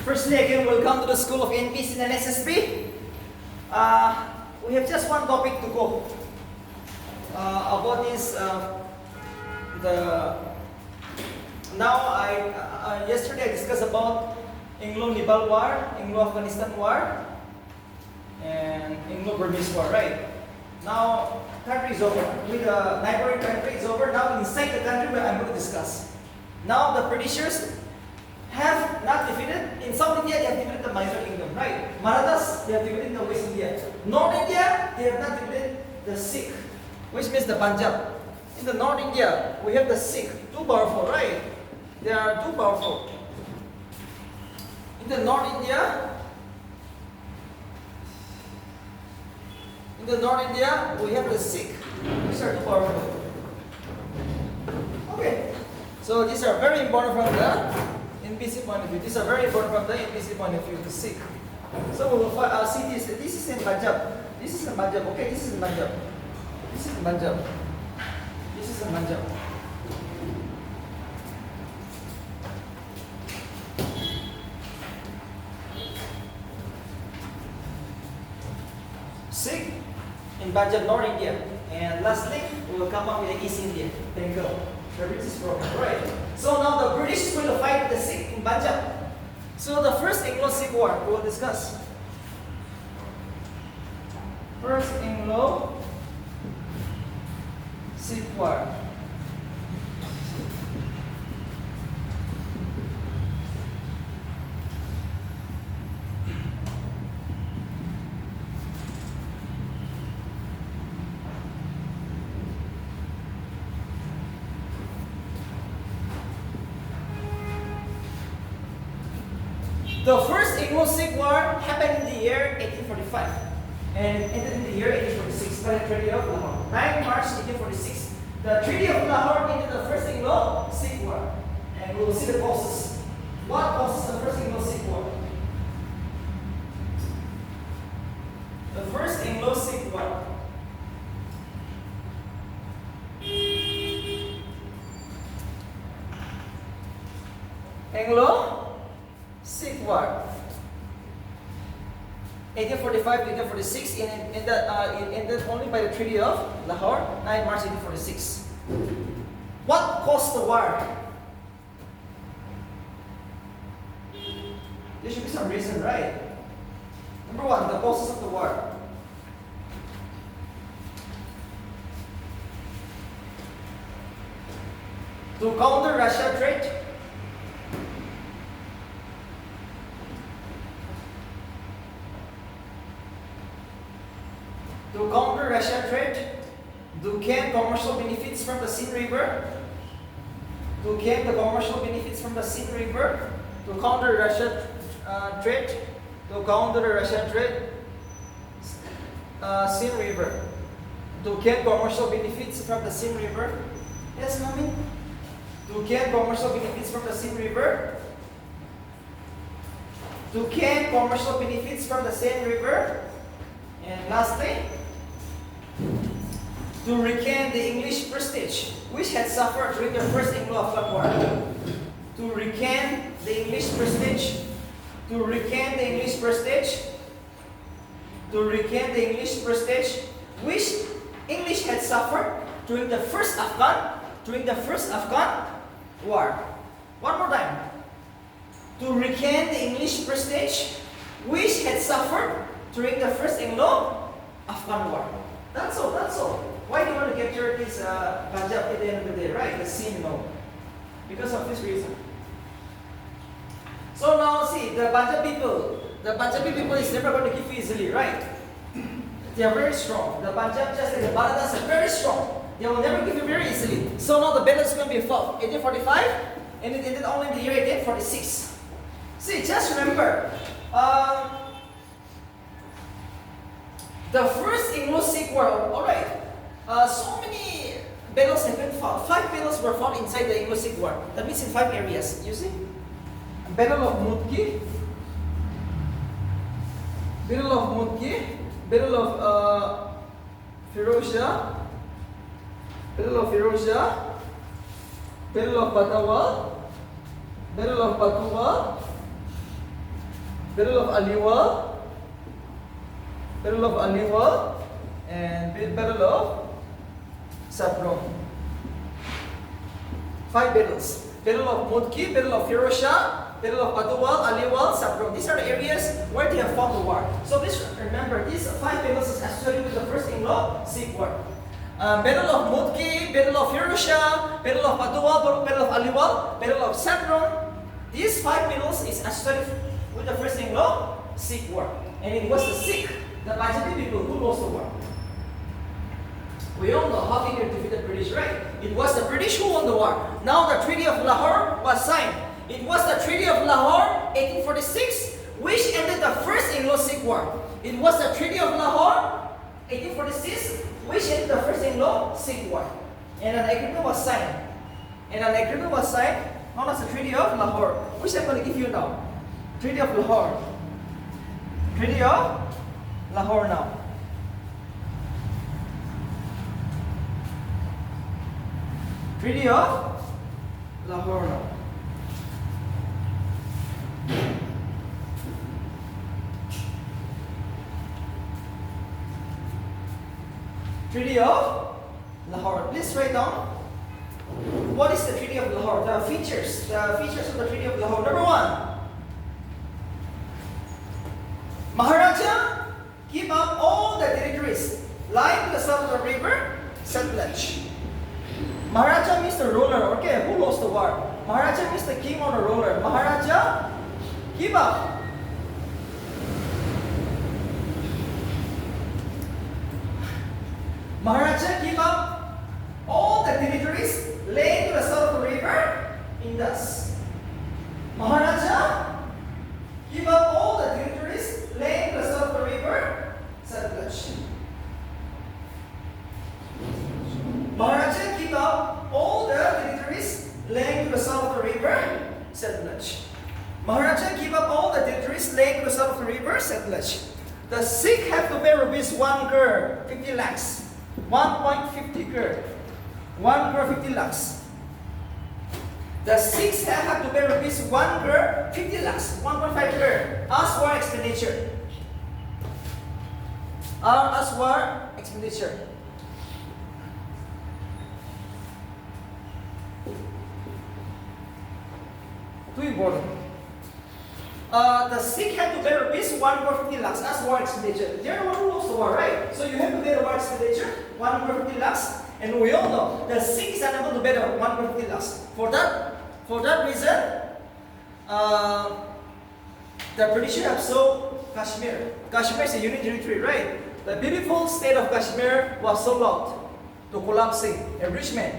Firstly, again, welcome to the School of NPC and SSB. We have just one topic to go about this. Yesterday I discussed about Anglo-Indian War, Anglo-Afghanistan War, and Anglo-Burmese War. Right now, country is over. With the neighboring country is over. Now, inside the country, I'm going to discuss. Now, the Britishers have not defeated. In South India, they have defeated the Mysore Kingdom, right? Marathas, they have defeated the West India. North India, they have not defeated the Sikh, which means the Punjab. In the North India, we have the Sikh, too powerful, right? They are too powerful. In the North India, we have the Sikh, which are too powerful. Okay, so these are very important from the NPC point of view. These are very important from the NPC point of view, the Sikh. So we will see this. This is in Punjab. This is in Punjab. Okay, this is in Punjab. This is in Punjab. This is in Punjab. Sikh in Punjab, North India. And lastly, we will come up with the East India, Bengal. The British problem, right? So now the British is going to fight the Sikh in Punjab. So the first Anglo-Sikh War we will discuss. First Anglo-Sikh War. The first Anglo-Sikh War happened in the year 1845 and ended in the year 1846 by the Treaty of Lahore. 9 March 1846. The Treaty of Lahore ended the first Anglo-Sikh War. And we will see the causes. What causes the first Anglo-Sikh War? The first Anglo-Sikh War. Anglo-Sikh War, 1845 to 1846, and it ended only by the Treaty of Lahore, 9 March 1846. What caused the war? There should be some reason, right? Number one, the causes of the war. To counter Russia trade. To counter Russia trade, to gain commercial benefits from the Sindh River, to gain the commercial benefits from the Sindh River, to counter Russia trade, to counter the Russian trade, Sindh River, to gain commercial benefits from the Sindh River. Yes, mommy? To gain commercial benefits from the Sindh River, to gain commercial benefits from the Sindh River, and lastly, to regain the English prestige which had suffered during the first Anglo-Afghan War. To regain the English prestige, to regain the English prestige, to regain the English prestige which English had suffered during the first Afghan War. One more time. To regain the English prestige which had suffered during the first Anglo-Afghan War. That's all. Why do you want to capture this Punjab at the end of the day, right? The scene, because of this reason. So now see, the Punjabi people is never going to give you easily, right? They are very strong. The Punjab, just like the Marathas, are very strong. They will never give you very easily. So now the battle is going to be fought 1845, and it ended only in the year 1846. See, just remember, the first Anglo-Sikh War, alright, so many battles have been fought. 5 battles were fought inside the Anglo-Sikh War. That means in 5 areas. You see? Battle of Mutki, Battle of Firozshah, Battle of Battle of Batawal, Battle of Aliwal, Battle of Aliwal, and Battle of Sabron. 5 battles. Battle of Mudki, Battle of Firosha, Battle of Aduwal, Aliwal, Sabron. These are the areas where they have fought the war. So please remember, these 5 battles is associated with the First Anglo-Sikh War. Battle of Mudki, Battle of Firosha, Battle of Aduwal, Battle of Aliwal, Battle of Sabron. These 5 battles is associated with the First Anglo-Sikh War. And it was the Sikh, the Punjabi people, who lost the war. We all know how India defeated British, right? It was the British who won the war. Now the Treaty of Lahore was signed. It was the Treaty of Lahore, 1846, which ended the First Anglo-Sikh War. It was the Treaty of Lahore, 1846, which ended the First Anglo-Sikh War. And an agreement was signed. Known as the Treaty of Lahore, which I'm going to give you now. Treaty of Lahore. Treaty of Lahore now. Treaty of Lahore now. Treaty of Lahore. Please write down. What is the Treaty of Lahore? The features of the Treaty of Lahore. Number 1. Maharaja give up all the territories lying to the south of the river Satluj. Maharaja means the ruler. Okay, who lost the war? Maharaja means the king or the ruler. Maharaja give up. Maharaja give up all the territories laying to the south of the river Indus. Maharaja give up all the territories laying to the south of the river Satluj. Maharaja give up all the territories laying to the south of the river Satluj. Maharaja give up all the territories laying to the south of the river Satluj. The Sikh have to pay rupees 1 crore, 50 lakhs. 1.50 crore. 1 crore 50 lakhs. The Sikhs have to pay rupees 1 crore 50 lakhs. 1.5 crore as war expenditure. As war expenditure. Too important. The Sikh had to pay rupees 1 crore 50 lakhs as war expenditure. They are the one who lost the war, right? So you have to pay the war expenditure, 1 crore 50 lakhs. And we all know the Sikhs are unable to pay the 1 crore 50 lakhs. For that reason, the British have sold Kashmir. Kashmir is a union territory, right? The beautiful state of Kashmir was sold out to collapsing, enrichment.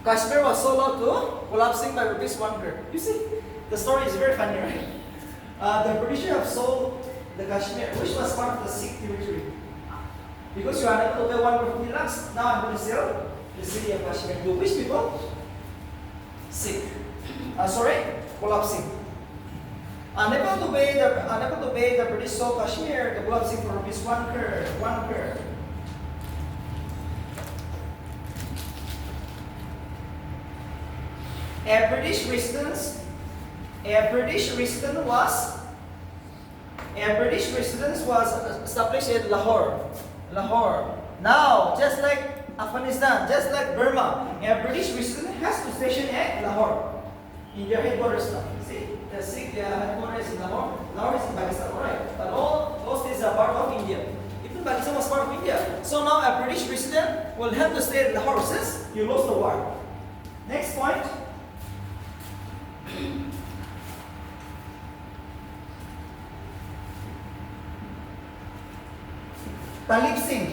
Kashmir was sold out to collapsing by rupees 1 crore. You see, the story is very funny, right? The British have sold the Kashmir, which was part of the Sikh territory. Because you are unable to pay 1 crore 50 lakhs, now I'm going to sell the city of Kashmir to which people? Sikh. Collapsing. Unable to pay the British sold Kashmir, the collapsing for rupees 1 crore. 1 crore. A British residence was established in Lahore. Now, just like Afghanistan, just like Burma, a British resident has to station at Lahore in their headquarters now. See, the Sikh headquarters in Lahore. Lahore is in Pakistan, right? But all those states are part of India. Even Pakistan was part of India. So now a British resident will have to stay at Lahore since you lost the war. Next point. Talib Singh.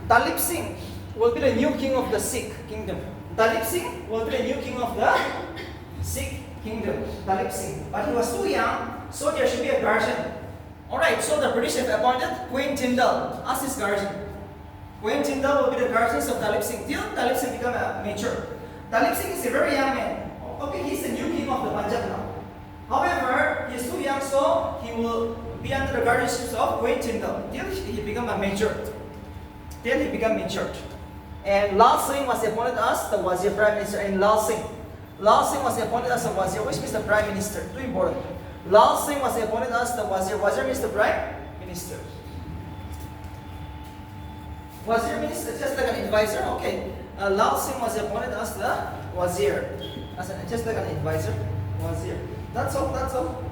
Talib Singh will be the new king of the Sikh kingdom. Talib Singh will be the new king of the Sikh kingdom. Talib Singh. But he was too young, so there should be a guardian. Alright, so the British have appointed Queen Tyndall as his guardian. Queen Tyndall will be the guardian of Talib Singh till Talib Singh become a mature. Dalip Singh is a very young man. Okay, he's the new king of the Punjab now. However, he is too young, so he will be under the guardianship of Queen Tindal till he become a mature. Till he become matured. And Lal Singh was appointed as the Wazir Prime Minister. And Lal Singh was appointed as the Wazir, which means the Prime Minister. Too important. Lal Singh was appointed as the Wazir. Wazir means the Prime Minister. Wazir means just like an advisor. Okay. Lal Singh was appointed as the Wazir. Just like an advisor. Wazir. That's all. That's all.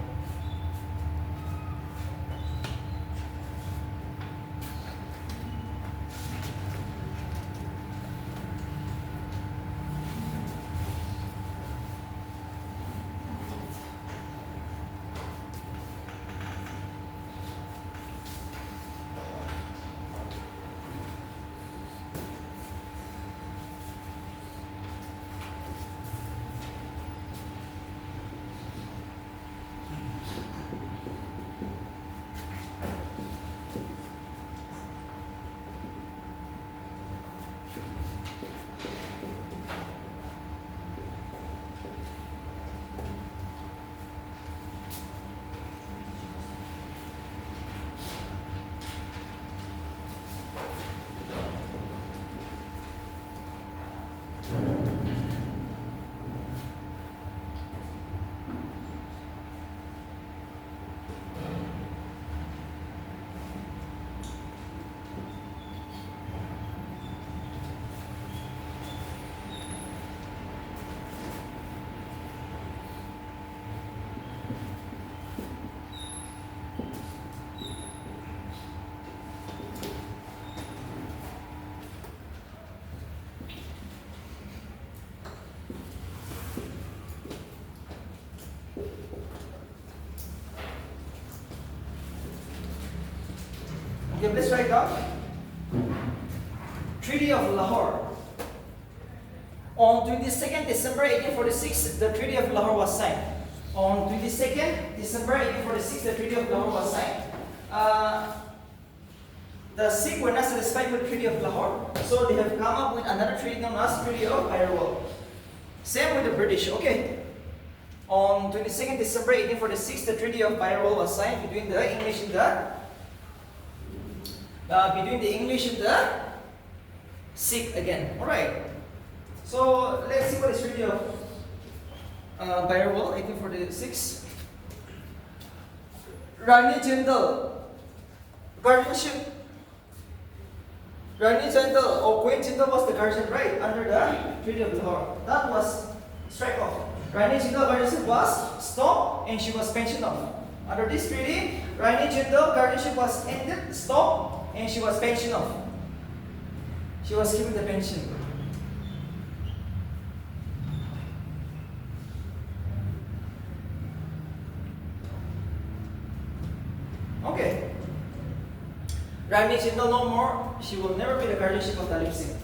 Okay, let's write down. Treaty of Lahore. On 22nd December 1846, the Treaty of Lahore was signed. On 22nd December 1846, the Treaty of Lahore was signed. The Sikh were not satisfied with the Treaty of Lahore, so they have come up with another treaty known as Treaty of Firewall. Same with the British. Okay. On 22nd December 1846, the Treaty of Firewall was signed between the English and the Sikh again. Alright. So let's see what is Treaty of Firewall 1846. Rani Jindal, guardianship. Rani Jindal or Queen Jindal was the guardian, right, under the Treaty of Lahore. That was struck off. Rani Jindal guardianship was stopped and she was pensioned off. Under this treaty, Rani Jindal guardianship was ended, stopped, and she was pensioned off. She was given the pension. Okay. Rani Jindal no more. She will never be the guardianship of Dalip Singh.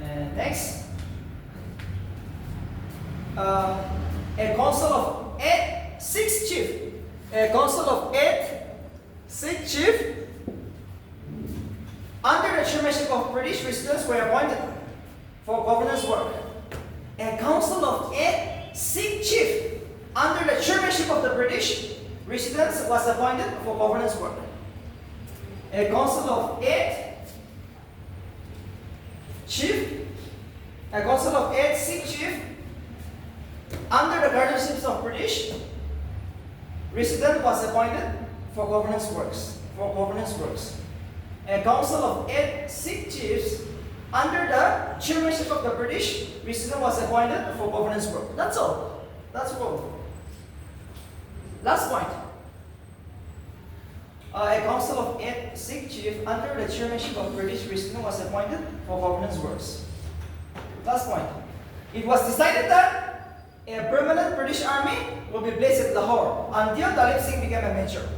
And next. A council of 6 chief. A council of 6 chief under the chairmanship of British residents were appointed for governance work. A council of 6 chief under the chairmanship of the British residents was appointed for governance work. A council of 6 chief under the guardianships of British resident was appointed for governance works. A council of 6 chiefs under the chairmanship of the British resident was appointed for governance work. That's all. That's all. Last point. A council of 6 chiefs under the chairmanship of British resident was appointed for governance works. Last point. It was decided that a permanent British army will be placed at Lahore until Dalip Singh became a major.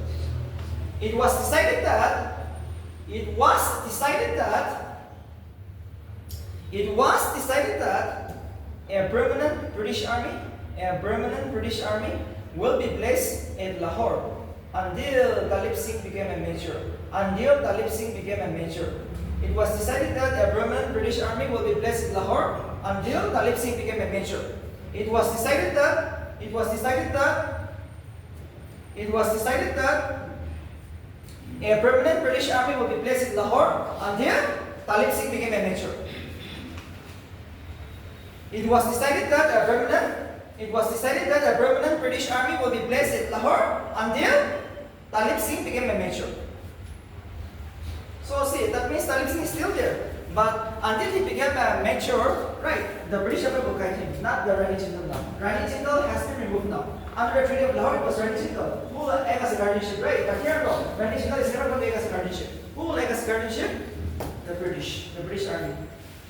It was decided that a permanent British army will be placed at Lahore until Dalip Singh became a major. It was decided that a permanent British army will be placed at Lahore until Talib Singh became a major. It was decided that a permanent British army will be placed in Lahore until Talib Singh became a major. It was decided that a permanent British army will be placed in Lahore until Talib Singh became a major. So see, that means Talib Singh is still there. But until he became a major, right, the British army will guide him, not the Rani Jindal now. Rani Jindal has been removed now. Under the Treaty of Lahore, it was Rani Jindal who will act as a guardianship, right? But here no, Rani Jindal is never going to act as a guardianship. Who will act as a guardianship? The British army.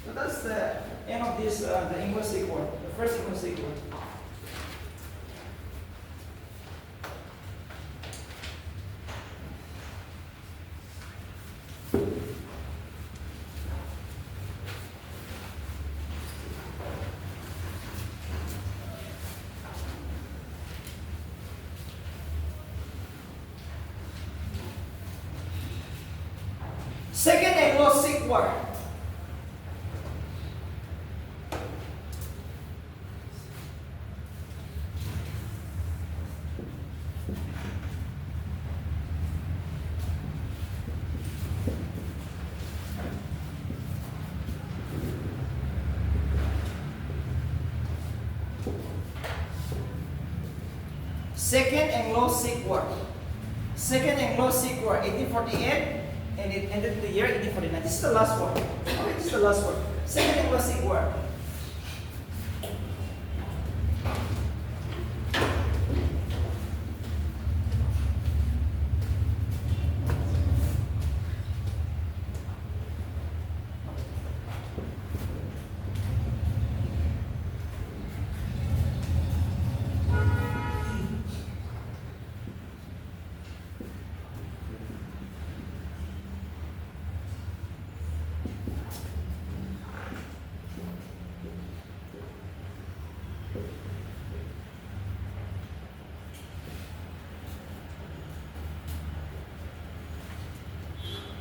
So that's the end of this, the Anglo-Sikh War, the first Anglo-Sikh War. Second Anglo-Sikh War. Second Anglo-Sikh War. Second Anglo-Sikh War, 1848. And it ended the year 1849. This is the last war. Okay, this is the last war. Second Anglo-Sikh War.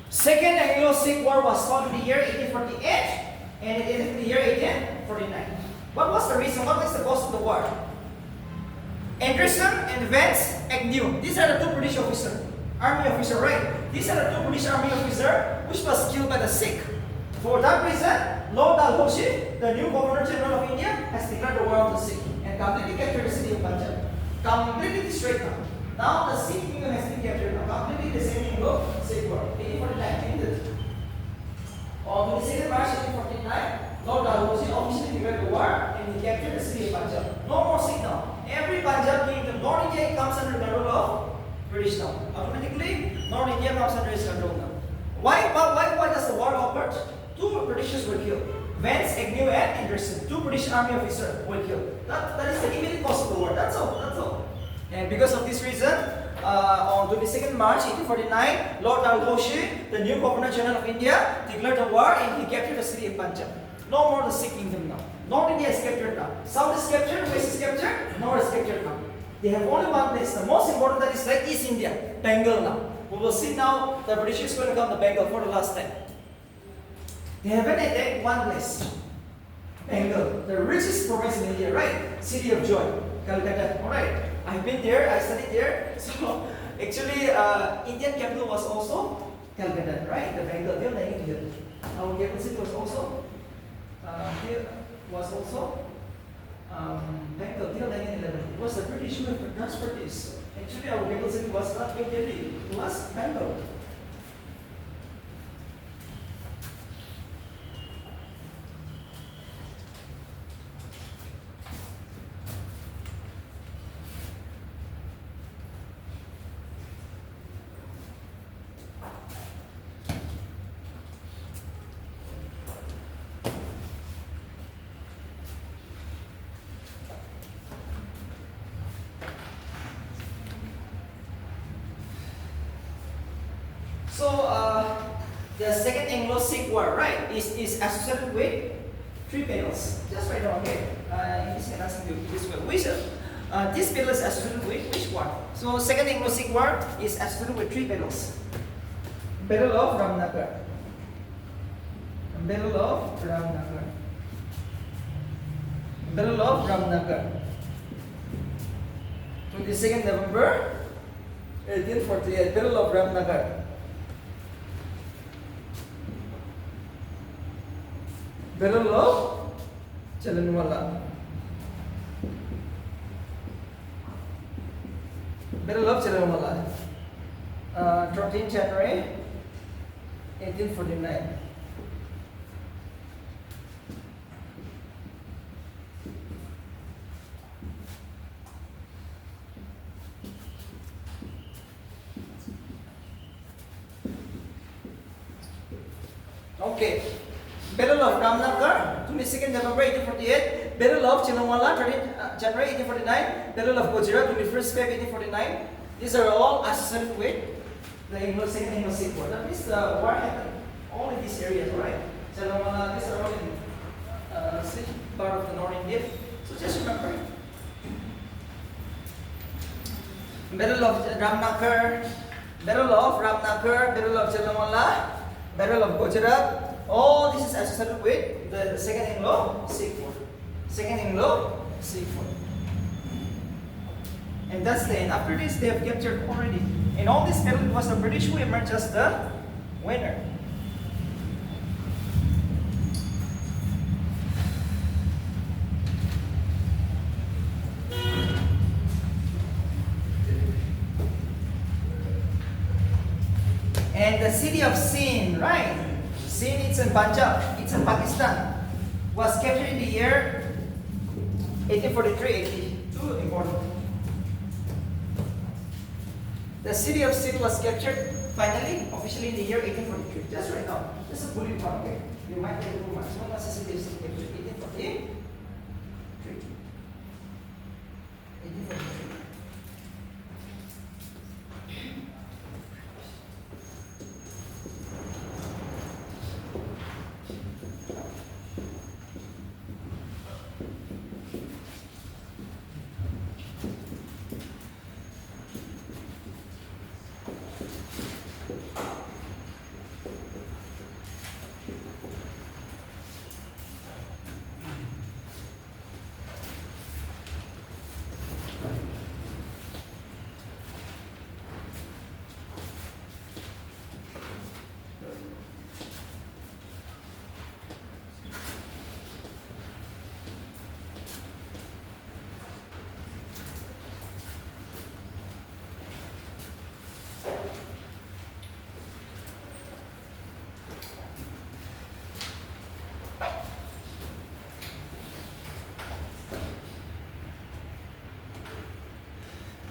Second Anglo-Sikh War was fought in the year 1848 and it ended in the year 1849. What was the reason? What was the cause of the war? Anderson and Vance Agnew. These are the two British officers, army officers, right? These are the two British army officers which was killed by the Sikh. For that reason, Lord Dalhousie, the new Governor General of India, has declared the war on the Sikh and completely captured the city of Punjab. Completely destroyed now. Now the Sikh kingdom has been captured now. Completely the same Anglo-Sikh War. 1849 ended. On 22nd March 1849, Lord Dalhousie officially declared the war and he captured the city of Punjab. No more Sikh now. Every Punjab kingdom, North India comes under the control of British now. Automatically, North India comes under his control now. Why does the war occur? Two Britishers were killed. Vance, Agnew, and Anderson. Two British army officers were killed. That is the immediate cause of the war. That's all. And because of this reason, on 22nd March 1849, Lord Dalhousie, the new Governor General of India, declared a war and he captured the city of Punjab. No more the Sikh kingdom now. North India is captured now. South is captured, West is captured, North is captured now. They have only one place. The most important that is like East India, Bengal now. We will see now the British is going to come to Bengal for the last time. They haven't attacked one place. Bengal, the richest province in India, right? City of Joy, Calcutta, alright. I've been there, I studied there. So actually, Indian capital was also Calcutta, right? The Bengal, they were lying together. Our capital city was also Bengal, they were lying in 11. It was the British who had transferred this. Actually, our capital city was not New Delhi, it was Bengal. So the second Anglo-Sikh War, right, is associated with 3 battles. Just write down here. In this can ask you this way. Which this battle is associated with which one? So second Anglo-Sikh War is associated with 3 battles. Battle of Ramnagar. Battle of Ramnagar. Battle of Ramnagar. 22nd November 1848. Battle of Ramnagar. Battle of Jallianwala. Battle of Jallianwala. 13 January 1849. Okay. Battle of Ramnagar, 22nd November 1848. Battle of Jallianwala, 13 January 1849. Battle of Gojira, 21st February 1849. These are all associated with the Second Anglo-Sikh War. That means the war happened all in these areas, right? Jallianwala, these are all in part of the North India. So just remember. Battle of Ramnagar, Battle of Ramnagar, Battle of Jallianwala, Battle of Gujarat. All this is associated with the Second Anglo-Sikh War. Second Anglo-Sikh War. And that's the end. After this, they have captured already. In all this battle, it was the British who emerged as the winner. And the city of Sindh, right? Sindh, it's in Punjab, it's in Pakistan, was captured in the year 1843. 82, important. The city of Sindh was captured finally, officially in the year 1843. Just right now, just a bullet point, okay? You might take too much. When was the city of Sindh captured? 1843. 1843.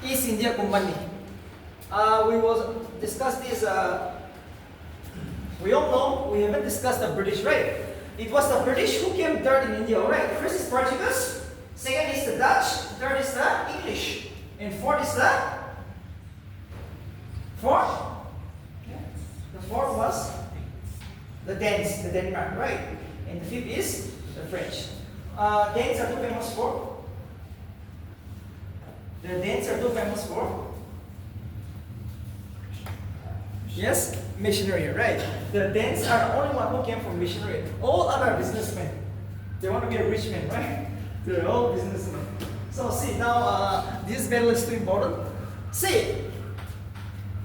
East India Company. We will discuss this. We all know we haven't discussed the British, right? It was the British who came third in India, right? First is Portuguese, second is the Dutch, third is the English, and fourth is the fourth. The fourth was the Danes, the Denmark, right? And the fifth is the French. Danes are too famous for. The Danes are too famous for. Yes, missionary, right? The Danes are the only one who came from missionary. All other businessmen. They want to be a rich man, right? They're all businessmen. So see, now this battle is too important. See,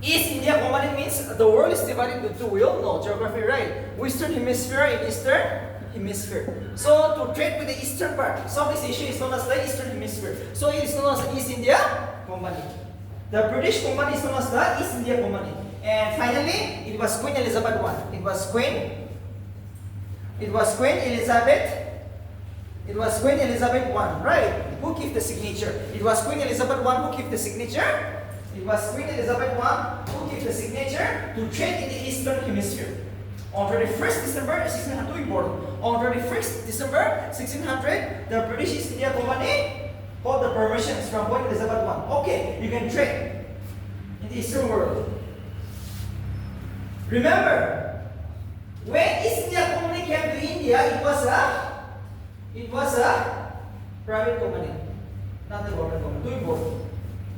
East India Company means the world is divided into two. We all know geography, right? Western hemisphere and Eastern hemisphere. So to trade with the eastern part, Southeast Asia is known as the Eastern hemisphere. So it is known as the East India Company. The British Company is known as the East India Company. And finally, it was Queen Elizabeth I. It was Queen Elizabeth I, right? Who gave the signature? It was Queen Elizabeth I who gave the signature. It was Queen Elizabeth I who gave the signature to trade in the Eastern hemisphere. On 31st December 1600, important. On 31st December 1600, the British East India Company got the permissions from Queen Elizabeth I. Okay, you can trade in the Eastern world. Remember, when East India Company came to India, it was a private company, not the government company.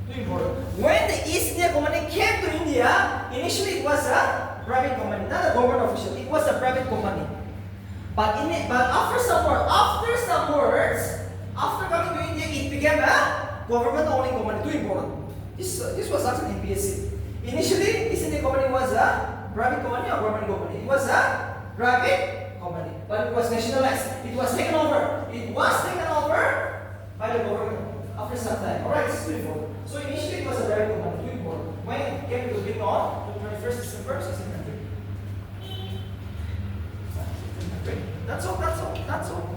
Too important. When the East India Company came to India, initially it was a private company, not a government official. It was a private company. But after some After coming to India, it became a government-owning company. Too important. This was asked in PSC. Initially, East India Company was a private company or government company. It was a private company, but it was nationalized. It was taken over. It was taken over by the government after some time. Alright, this is too important. So initially, it was a private company. Too important. When it came to being on the 21st December 1600. That's all. That's all. That's all.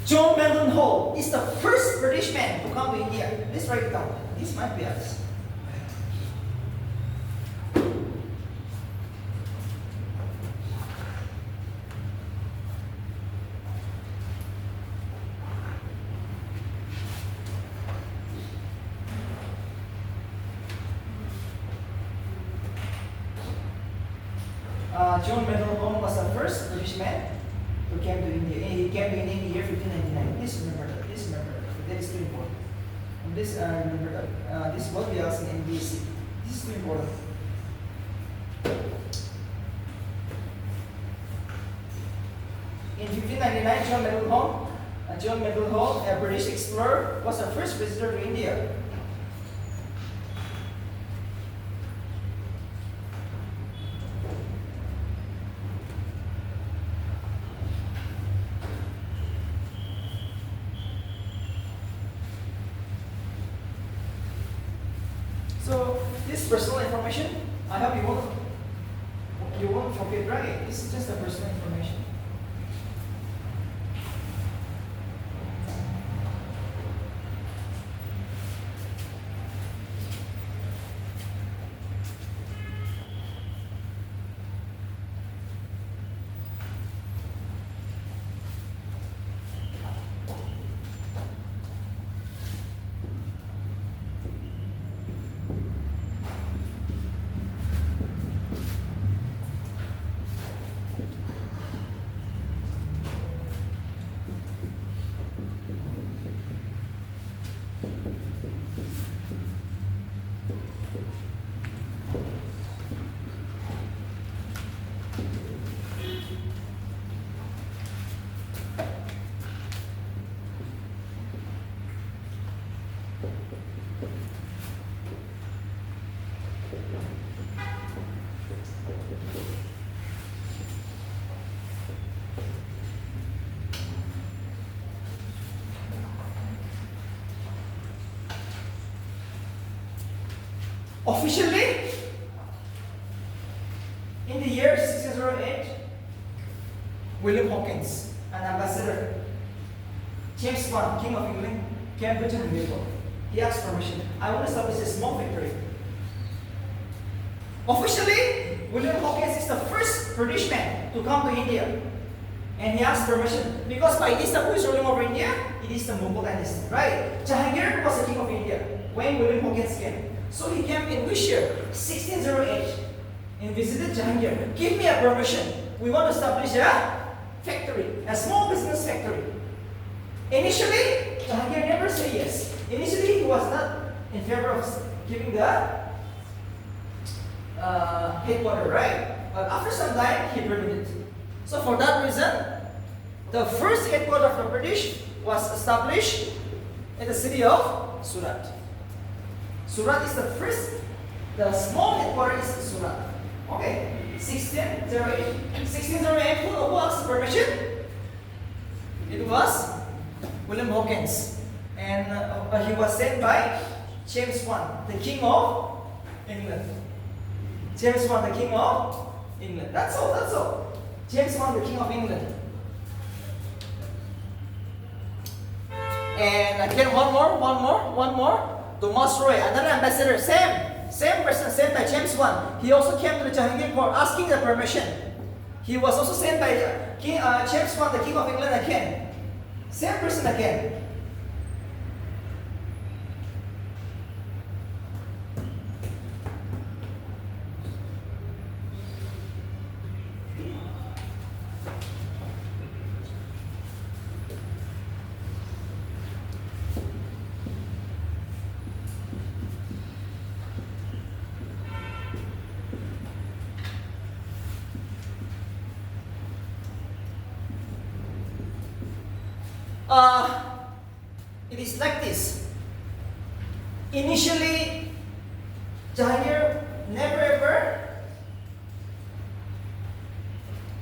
John Melton Hall is the first British man to come to India. Let's write it down. This might be us. John Melton Hall was the first British man who came to India. He came to India in the year 1599. Please remember that. Please remember that. That is too important. And this remember that. This will be asked in NBC. This is too important. In 1599, John Melton Hall, a British explorer, was the first visitor to India. So this personal information, I hope you won't forget, right? This is just a personal information. Officially, in the year 1608, William Hawkins, an ambassador, James I, King of England, came to Jamaica. He asked permission. I want to establish a small factory. Officially, William Hawkins is the first British man to come to India. And he asked permission. Because by this time, who is ruling over India? It is the Mughal dynasty, right? Jahangir was the king of India when William Hawkins came. So he came in which year? 1608. And visited Jahangir. Give me a permission. We want to establish a factory, a small business factory. Initially, Jahangir never said yes. Initially, he was not in favor of giving the headquarters, right? But after some time, he permitted. So for that reason, the first headquarters of the British was established in the city of Surat. Surat is the first, the small headquarters is Surat. Okay, 1608. 1608, who asked permission? It was William Hawkins. And he was sent by James I, the King of England. James I, the King of England. That's all, that's all. James I, the King of England. And again, one more. Thomas Roy, another ambassador, same person sent by James I. He also came to the Jahangir court asking the permission. He was also sent by James I, the King of England again. Same person again. it is like this. Initially, Jahangir never ever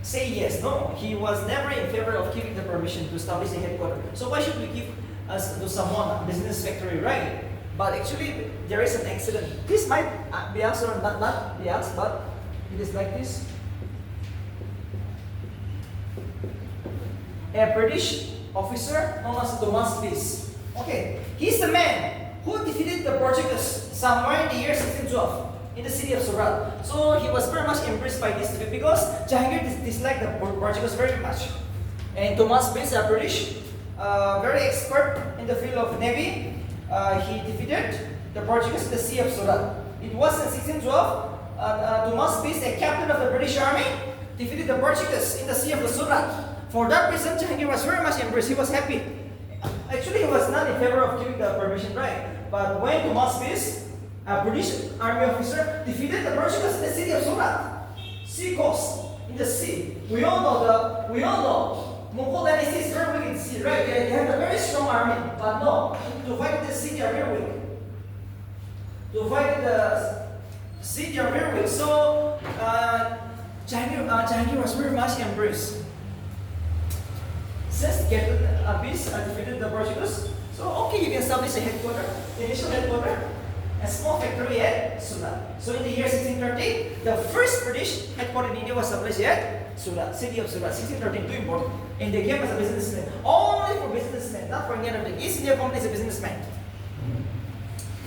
say yes. No, he was never in favor of giving the permission to establish a headquarters. So why should we give us to someone a business factory, right? But actually, there is an accident. This might be asked or not be asked, but it is like this. A British officer known as Thomas Peace. Okay, he's the man who defeated the Portuguese somewhere in the year 1612 in the city of Surat. So he was very much impressed by this defeat because Jahangir disliked the Portuguese very much. And Thomas Peace, a British, very expert in the field of navy, he defeated the Portuguese in the Sea of Surat. It was in 1612. Thomas Peace, a captain of the British Army, defeated the Portuguese in the Sea of the Surat. For that reason, Jahangir was very much impressed. He was happy. Actually, he was not in favor of giving the permission, right? But when Thomas Peace, a British army officer, defeated the Portuguese in the city of Surat, sea coast in the sea. We all know Mongol dynasty is very weak in the sea, right? They have a very strong army, but no, to fight the sea they are very weak. To fight the sea they are very weak. So Jahangir was very much embraced. Since Captain Peace defeated the Portuguese, so okay, you can establish a headquarters, initial headquarters, a small factory at Surat. So in the year 1630, the first British headquarters in India was established at Surat, city of Surat, 1613, too important. And they came as a businessman, only for businessmen, not for Indian. The East India Company is a businessman.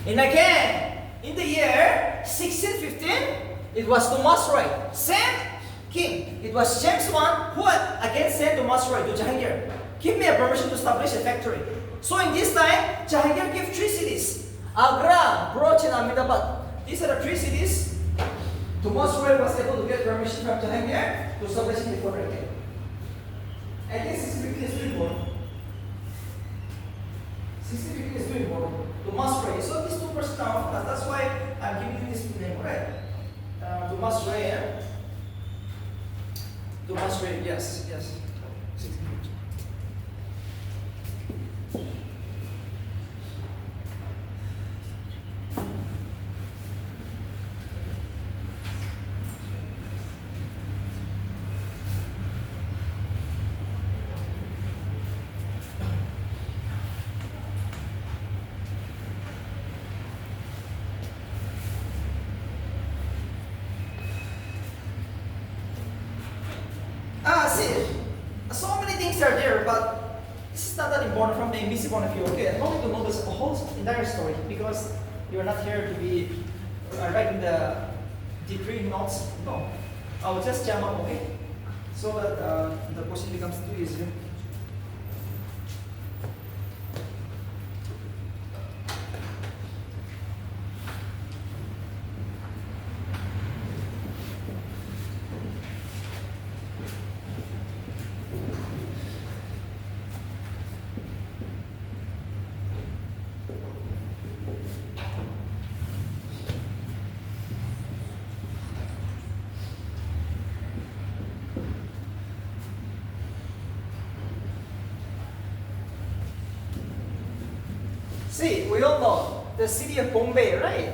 And again, in the year 1615, it was Thomas Roy, sent king. It was James I who again sent Thomas Roy to Jahangir. Give me a permission to establish a factory. So in this time, Jahangir gave 3 cities: Agra, Broch, and Ahmedabad. These are the 3 cities. Thomas Roy was able to get permission from Jahangir to establish a headquarters again. I think 1615 is too important. 1615 is too important. Thomas Roy. So these 2 persons are, that's why I'm giving you this name, right? Thomas Roy, yeah? Thomas Roy, yes. 1615. So many things are there, but this is not that important from the MBC point of view. Okay, I want you to know this whole entire story because you are not here to be writing the decree notes. No, I will just jump up, okay, so that the question becomes too easy. See, we all know the city of Bombay, right?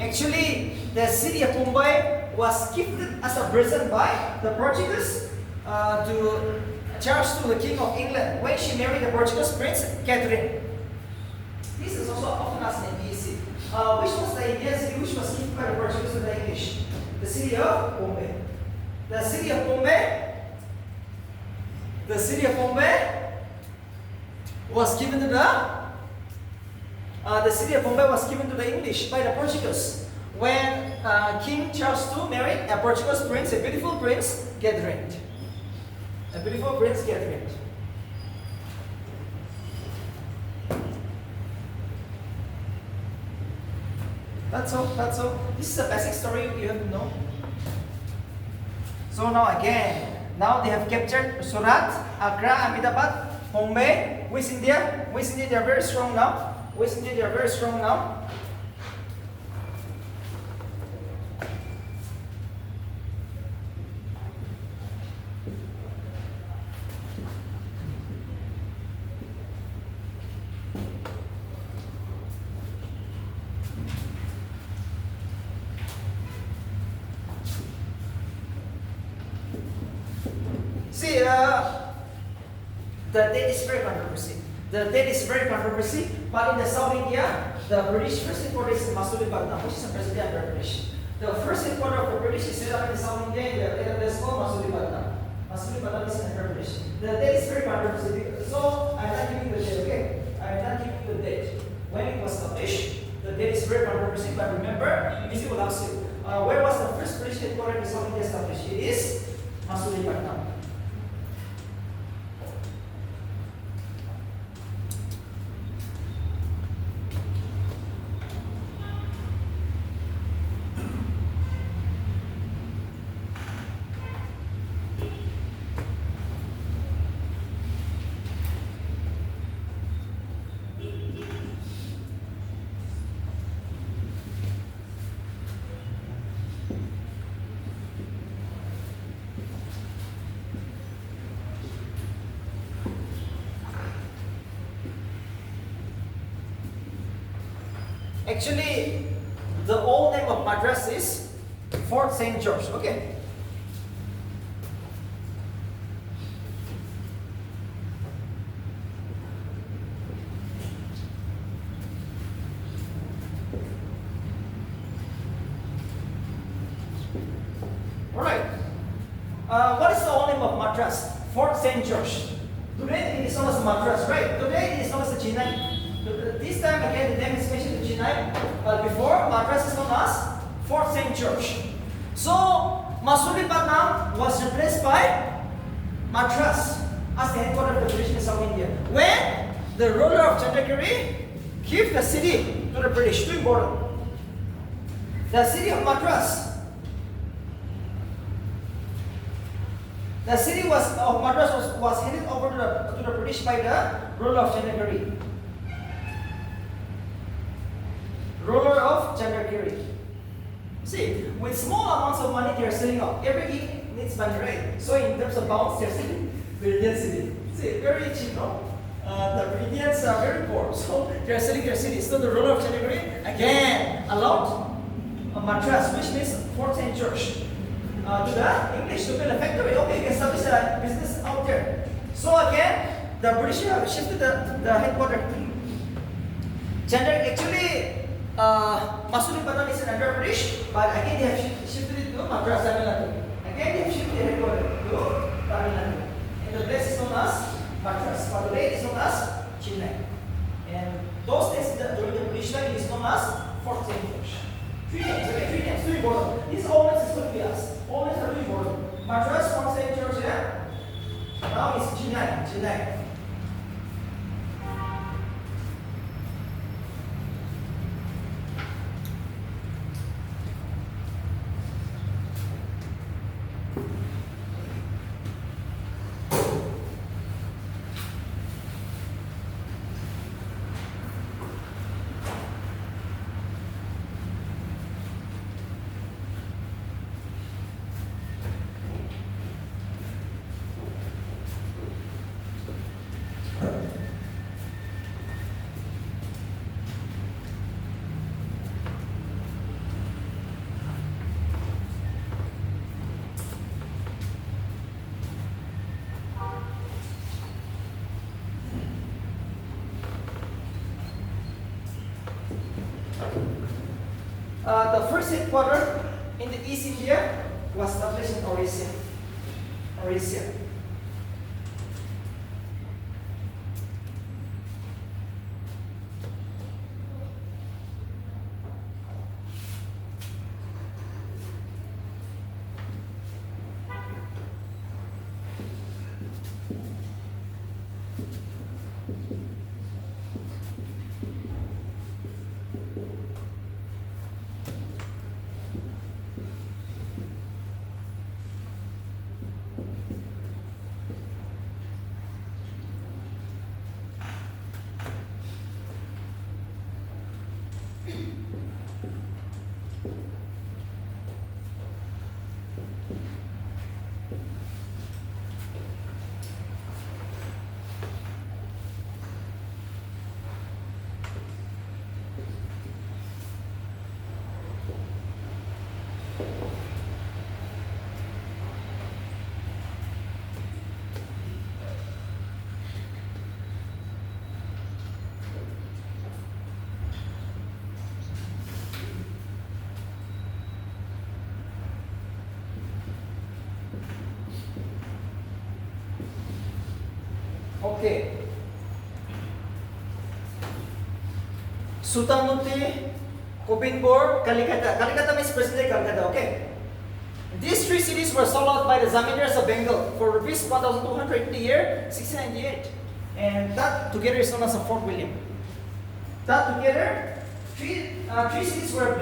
Actually, the city of Bombay was gifted as a present by the Portuguese to Charles II, the King of England, when she married the Portuguese Prince Catherine. This is also often asked in BSc. Which was the Indian city which was gifted by the Portuguese to the English? The city of Bombay. The city of Bombay was given to the city of Bombay was given to the English by the Portuguese when King Charles II married a Portuguese prince, a beautiful prince, Catherine. A beautiful prince, Catherine. That's all. This is a basic story you have to know. So now they have captured Surat, Agra, Ahmedabad, Bombay, West India. West India, they are very strong now. See, the date is very controversy. The date is very controversy, but in the South India, the British first headquarters is in Masulipatam, which is a present under British. The first headquarters of the British is set up in the South India, in the area that's called Masulipatam. Masulipatam is under British. The date is very controversy. So I'm not giving the date, okay? I'm not giving the date. When it was established, the date is very controversy, but remember, easy will ask you. Where was the first British headquarters in the South India established? It is Masulipatam. Actually, the old name of Madras is Fort St. George. Okay. Alright. What is the old name of Madras? Fort St. George. Today it is known as Madras, right? Today it is known as the Chennai. This time again the name is mentioned to Chennai, but before Madras is known as Fort St. George. So Masulipatam was replaced by Madras as the headquarters of the British in South India. When the ruler of Chandragiri gave the city to the British, too important. The city of Madras. The city of Madras was handed over to the British by the ruler of Chandragiri. Ruler of Chandragiri. See, with small amounts of money they are selling off. Every king needs money, right? So in terms of pounds, they are selling the Indian city. See, very cheap, no? The Indians are very poor, so they are selling their city. So the ruler of Chandragiri again allowed Madras, which means Fort St. George, to the English to build a factory. Okay, you can establish a business out there. So again, the British have shifted the headquarters. Actually, Masulipatam is under British, but again they have shifted it to Madras, Tamil Nadu. Again they have shifted the headquarters to Tamil Nadu. And the place is known as Madras, but today it is known as Chennai. And those days during the British time it is known as Fort St. George. Three names, okay, three names, too important. These all names is going to be us. All names are too important. Madras, Fort St. George, yeah? Now it's Chennai. The first headquarters in the East India was established in Orissa. Okay. Sultanate, Kopinpur, Kalikata. Kalikata means present-day Calcutta. Okay. These three cities were sold out by the Zamindars of Bengal for rupees 1,200 in the year 1698. And that together is known as a Fort William. That together, three cities were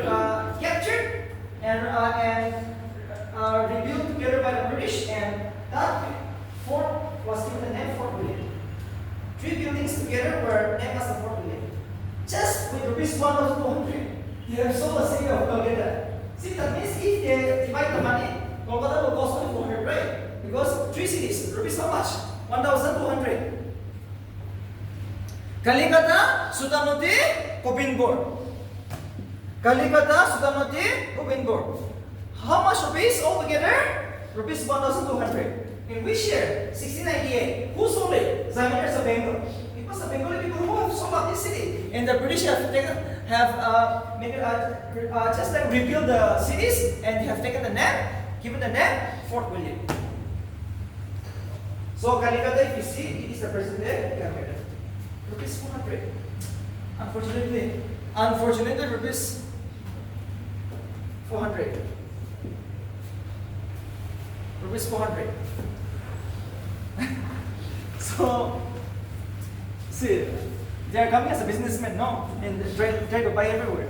captured and rebuilt together by the British, and that fort was given the name Fort William. Three buildings together were named as the Fort William. Just with rupees 1,200, they have sold the city of Calcutta. See, that means if they divide the money, Kolkata will cost only 400, right? Because three cities, rupees how much? 1,200. Kalikata, Sultanate, Kopinpur. Kalikata, Sultanate, Kopinpur. How much rupees altogether? Rupees 1,200. In which year? 1698. Who sold it? Zamindars of Bengal. It was the Bengali people who have sold out this city. And the British have just like rebuilt the cities, and they have taken the name, given the name Fort William. So Kalikata, if you see, it is the present day Calcutta. Rupees 400. Unfortunately, rupees 400. Rupees 400. So, see, they are coming as a businessman, no? And try to buy everywhere.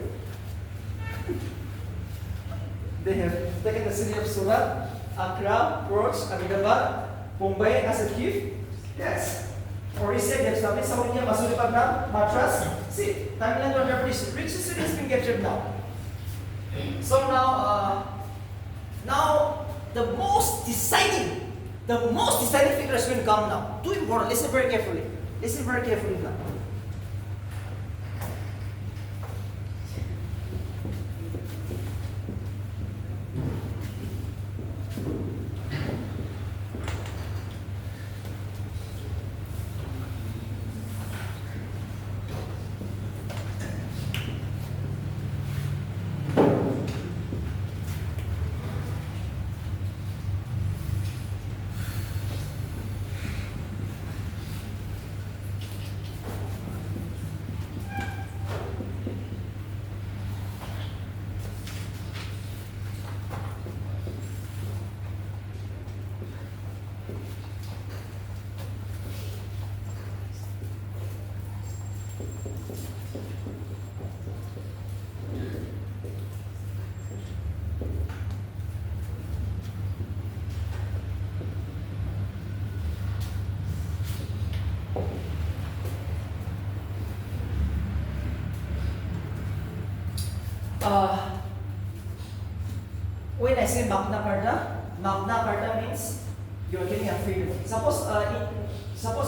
They have taken the city of Surat, Accra, Roach, Ahmedabad, Bombay as a gift. Yes. Orissa, they have established South India, Masulipatam, Madras. See, Tamil Nadu and British richest city has been captured now. So now the most deciding figure has been come now. Too important. Listen very carefully. Listen very carefully now. When I say Magna Carta means you are getting a freedom. Suppose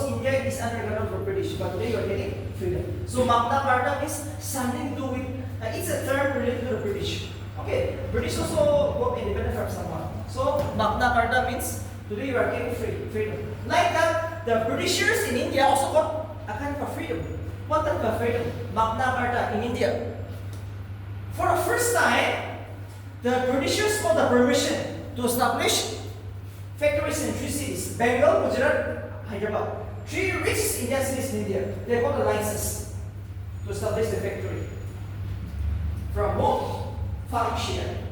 India is under control for British, but today you are getting freedom. So Magna Carta means something to do with, it's a term related to the British. Okay, British also got independent from someone. So Magna Carta means today you are getting freedom. Like that, the Britishers in India also got a kind of a freedom. What kind of a freedom? Magna Carta in India. For the first time, the Britishers got the permission to establish factories in three cities: Bengal, Gujarat, Hyderabad. Three richest Indian cities in India. They got the license to establish the factory. From whom? Farrukhshiar.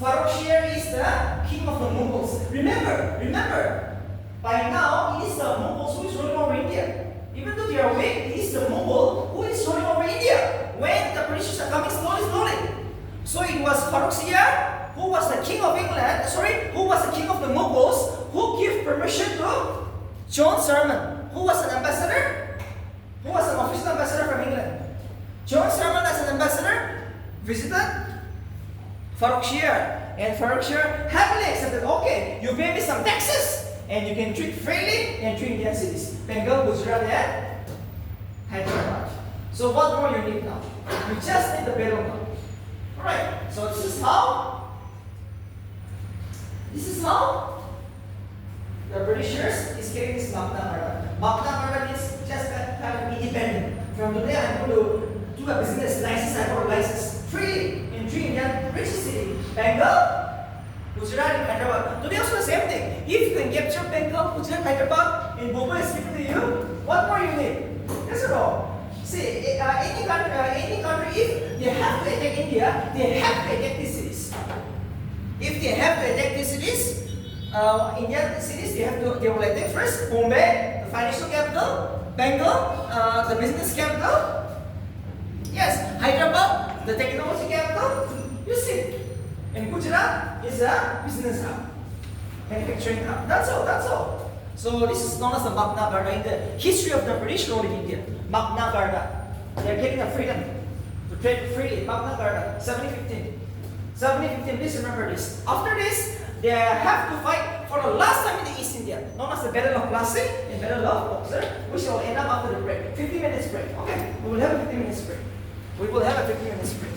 Farrukhshiar is the king of the Mughals. Remember, by now it is the Mughals who is ruling over India. Even though they are weak, it is the Mughal who is ruling over India. When the British are coming slowly. So it was Farrukhshiar, who was the king of England, who was the king of the Mughals, who gave permission to John Sherman, who was an ambassador, who was an official ambassador from England. John Sherman as an ambassador visited Farrukhshiar, and Farrukhshiar happily accepted, okay, you pay me some taxes, and you can treat freely in three Indian cities: Bengal, Gujarat, and Hyderabad. So what more you need now? You just need the battle now. Alright, so this is how the Britishers is getting this Magna Carta. Magna Carta means just kind of independent. From today I'm going to do a business license, I got a license freely in three Indian richest cities: Bengal, Gujarat, and Hyderabad. Today also the same thing. if you can capture Bengal, Gujarat, Hyderabad, and Bombay is given to you, what more you need? Yes or no? See, any country, if they have to attack India, they have to attack these cities. If they have to attack these cities, Indian cities, they will attack first Bombay, the financial capital, Bengal, the business capital. Yes, Hyderabad, the technology capital. You see, and Gujarat is a business hub, manufacturing hub. That's all. That's all. So this is known as the Magna Carta in the history of the British rule in India. Magna Carta. They are getting a freedom to trade freely. Magna Carta, 1715. 1715. Please remember this. After this, they have to fight for the last time in the East India, known as the Battle of Plassey and Battle of Boxer, which will end up after the break. 50 minutes break. Okay, we will have a 50 minutes break. We will have a 50 minutes break.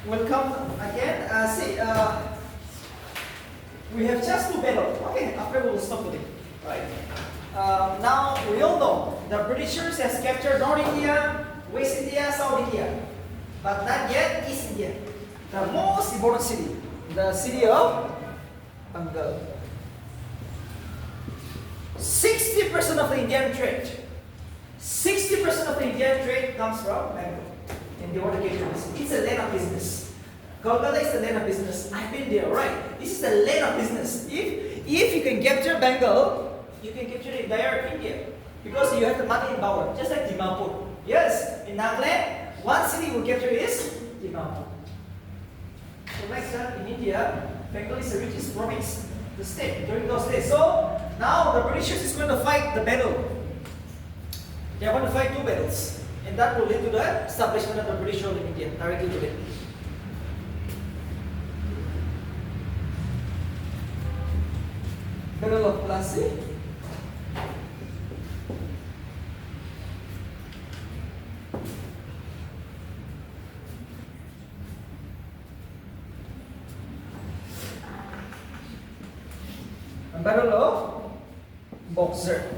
We'll come again. See, we have just two battles. Okay, after we will stop with it. Right. Now we all know the Britishers has captured North India, West India, South India, but not yet East India. The most important city, the city of Bengal. 60% of the Indian trade, 60% of the Indian trade comes from Bengal. And they want to capture this. It's a land of business. Kolkata is the land of business. I've been there, right? This is the land of business. If you can capture Bengal, you can capture the entire India. Because you have the money in power, just like Dimapur. Yes, in Nagaland, one city will capture is Dimapur. So next time in India, Bengal is the richest province, the state during those days. So now the Britishers is going to fight the battle. They are going to fight two battles. And that will lead to the establishment of the British rule in India directly today. Battle of Plassey. Battle of Boxer.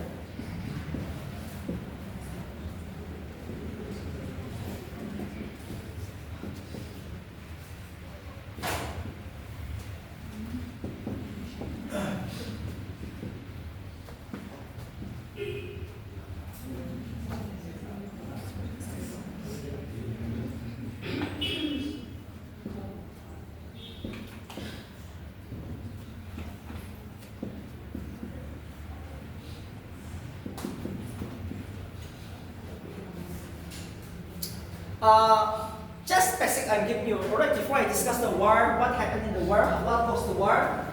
Just basic I'm giving you, alright, before I discuss the war, what happened in the war, what caused the war.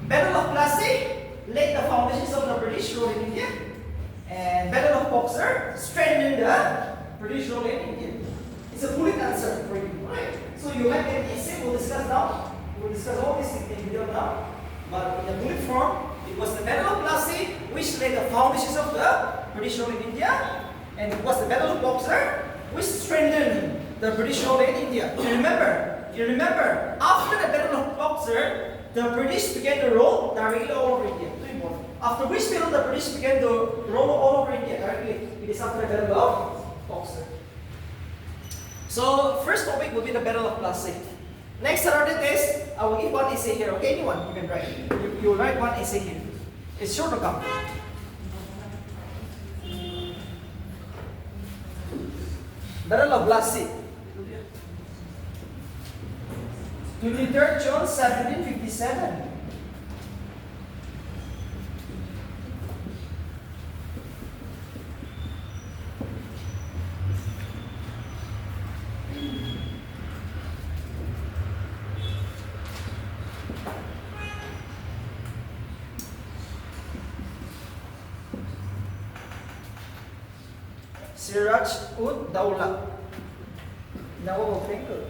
Battle of Plassey laid the foundations of the British rule in India. And Battle of Boxer strengthened the British rule in India. It's a bullet answer for you, right? So you have an essay, we'll discuss now. We'll discuss all this in video now. But in the bullet form, it was the Battle of Plassey which laid the foundations of the British rule in India. And it was the Battle of Boxer which strengthened the British rule in India. You remember, after the Battle of Boxer, the British began to rule directly all over India. Too important. After which battle the British began to rule all over India directly? It is after the Battle of Boxer. So first topic will be the Battle of Plassey. Next Saturday test, I will give one essay here. Okay, anyone you can write. You will write one essay here. It's sure to come. Battle of Plassey. 23rd June 1757. Siraj-ud-Dawla, Nawab of Bengal.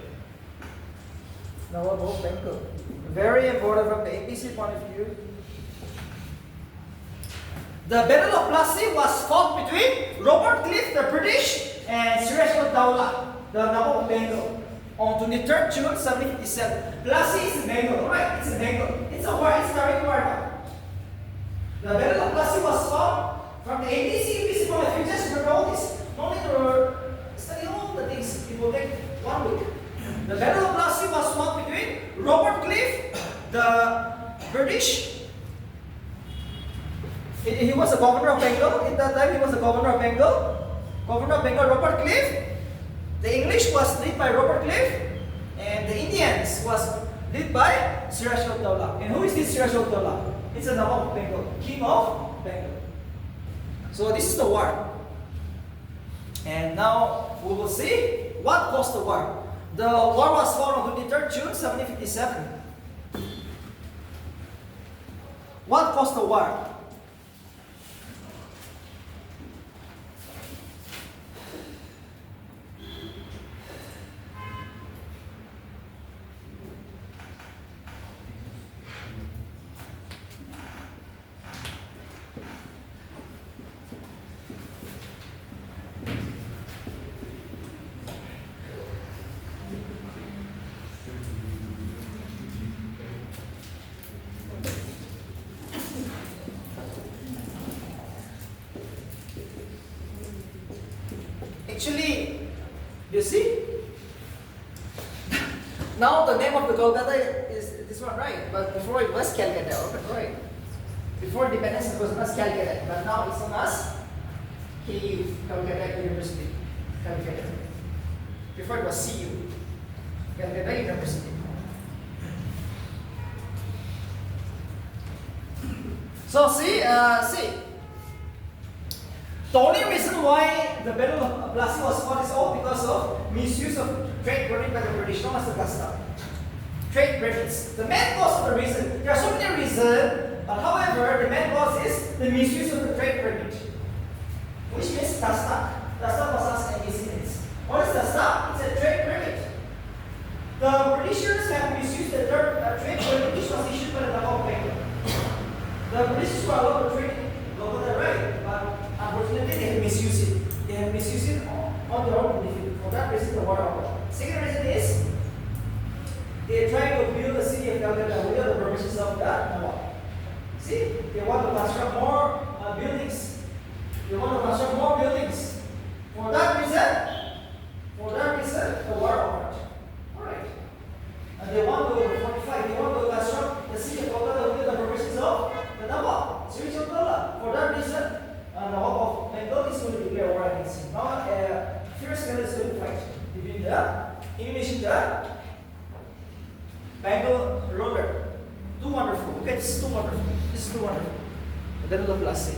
Nawab of Bengal. Very important from the APC point of view. The Battle of Plassey was fought between Robert Clive, the British, and Siraj-ud-Dawla, the Nawab of Bengal, on 23rd June 1757. Plassey is in Bengal, right? It's in Bengal. It's a war, it's direct war now. The Battle of Plassey was fought from the APC point of view. Just remember all this. No need to study all the things. It will take 1 week. The Battle of Plassey was fought between Robert Clive, the British. He was the governor of Bengal. In that time, he was the governor of Bengal. Governor of Bengal, Robert Clive. The English was led by Robert Clive, and the Indians was led by Siraj-ud-Dawla. And who is this Siraj-ud-Dawla? It's a Nawab of Bengal, king of Bengal. So this is the war. And now we will see what caused the war. The war was fought on 23rd June 1757. What caused the war? Actually, you see? Now the name of the Kolkata is this one, right? But before it was Calcutta, right? Before independence it was known as Calcutta, but now it's known as KU, Calcutta University. Calcutta. Before it was CU, Calcutta University. So see. The only reason why the Battle of Plassey was fought is all because of misuse of trade permit by the British, known as the custom. Trade permits. The main cause of the reason, there are so many reasons, but however, the main cause is the misuse of the trade permit, which means tasnak. Tasnak was asked in these minutes. What is tasnak? It's a trade permit. The Britishers have misused the term trade permit, which was issued by the Nabab of Bengal. The British were allowed to trade local right, but unfortunately they have misused it. They have misused it on their own benefit. For that reason, the war over. Second reason is they try to build the city of Calcutta without the permissions of the Nawab. See, they want to construct more buildings. They want to construct more buildings. For that reason, the war over. Alright. And they want to fortify, they want to construct the city of Calcutta without the permissions of the Nawab, Siraj Uddaula. For that reason, Nawab of Bengal is going to declare war against him. Now, fierce battle is going to fight between the English and the Bengal ruler. Too wonderful. Okay, this is too wonderful. This is too wonderful. The Battle of Plassey.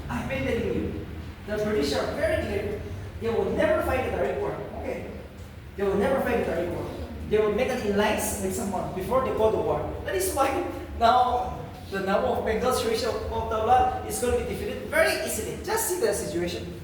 I've been telling you, the British are very clear. They will never fight at the airport. Okay? They will never fight at the airport. They will make an alliance with someone before they go to war. That is why now the number of Bengal's ratio of Tawla is going to be defeated very easily. Just see the situation.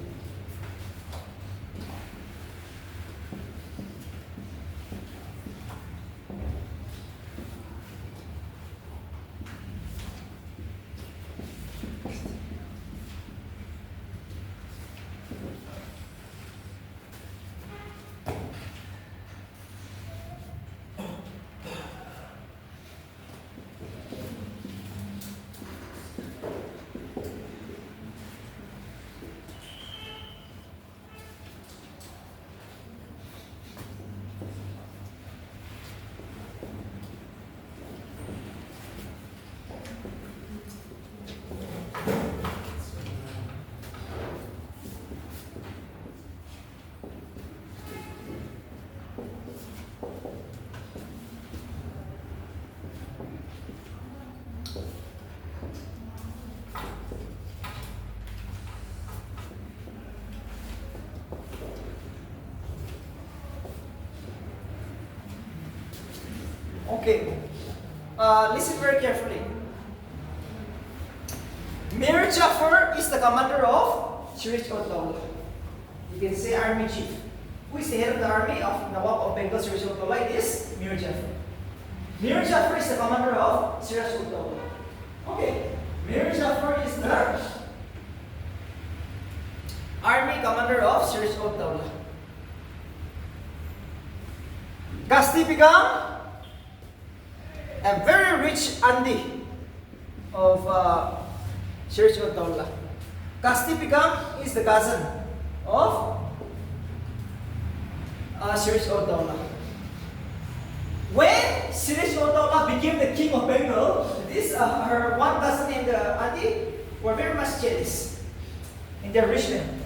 Okay, listen very carefully. Mir Jafar is the commander of Siraj Uddaula. You can say army chief. Who is the head of the army of Nawab of Bengal Siraj Uddaula? It is Mir Jafar. Mir Jafar is the commander of Siraj Uddaula. Okay, Mir Jafar is the army commander of Siraj Uddaula. Gasti become a very rich auntie of Siraj Uddaula. Gasti Begum is the cousin of Siraj Uddaula. When Siraj Uddaula became the king of Bengal, this her one cousin and the auntie were very much jealous in their rich men.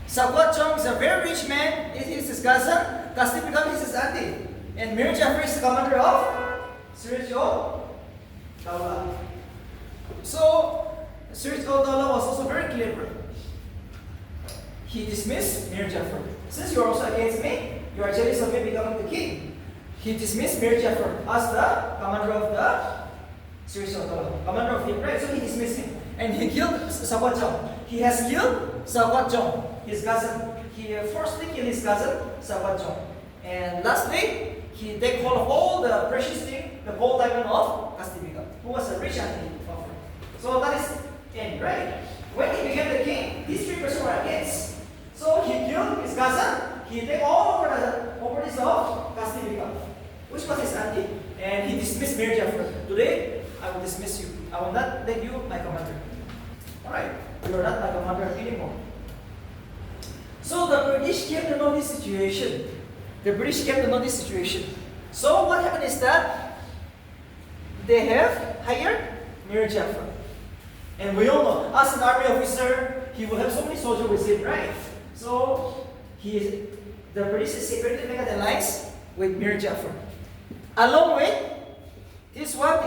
Sakwat Chong is a very rich man. This is his cousin. Gasti Begum is his auntie, and Mir Jafar is the commander of Siraj Uddaula. So, Siraj Uddaula was also very clever. He dismissed Mir Jafar. Since you are also against me, you are jealous of me becoming the king. He dismissed Mir Jafar as the commander of the Siraj Uddaula. Commander of him, right? So he dismissed him. And he killed Sakwat Jong. He has killed Sakwat Jong, his cousin. he firstly killed his cousin, Sabanjong. And lastly, he take hold of all the precious thing, the gold diamond of Kastimika, who was a rich auntie of her. So that is end, right? When he became the king, these three persons were against. So he killed his cousin, he take all over the properties of Kastimika, which was his auntie, and he dismissed Mir Jafar. Today, I will dismiss you. I will not make you my commander. Alright, you are not my commander anymore. So the British came to know this situation. So what happened is that they have hired Mir Jafar. And we all know, as an army officer, he will have so many soldiers with him, right? So the British secretly make an alliance with Mir Jafar. Along with this one.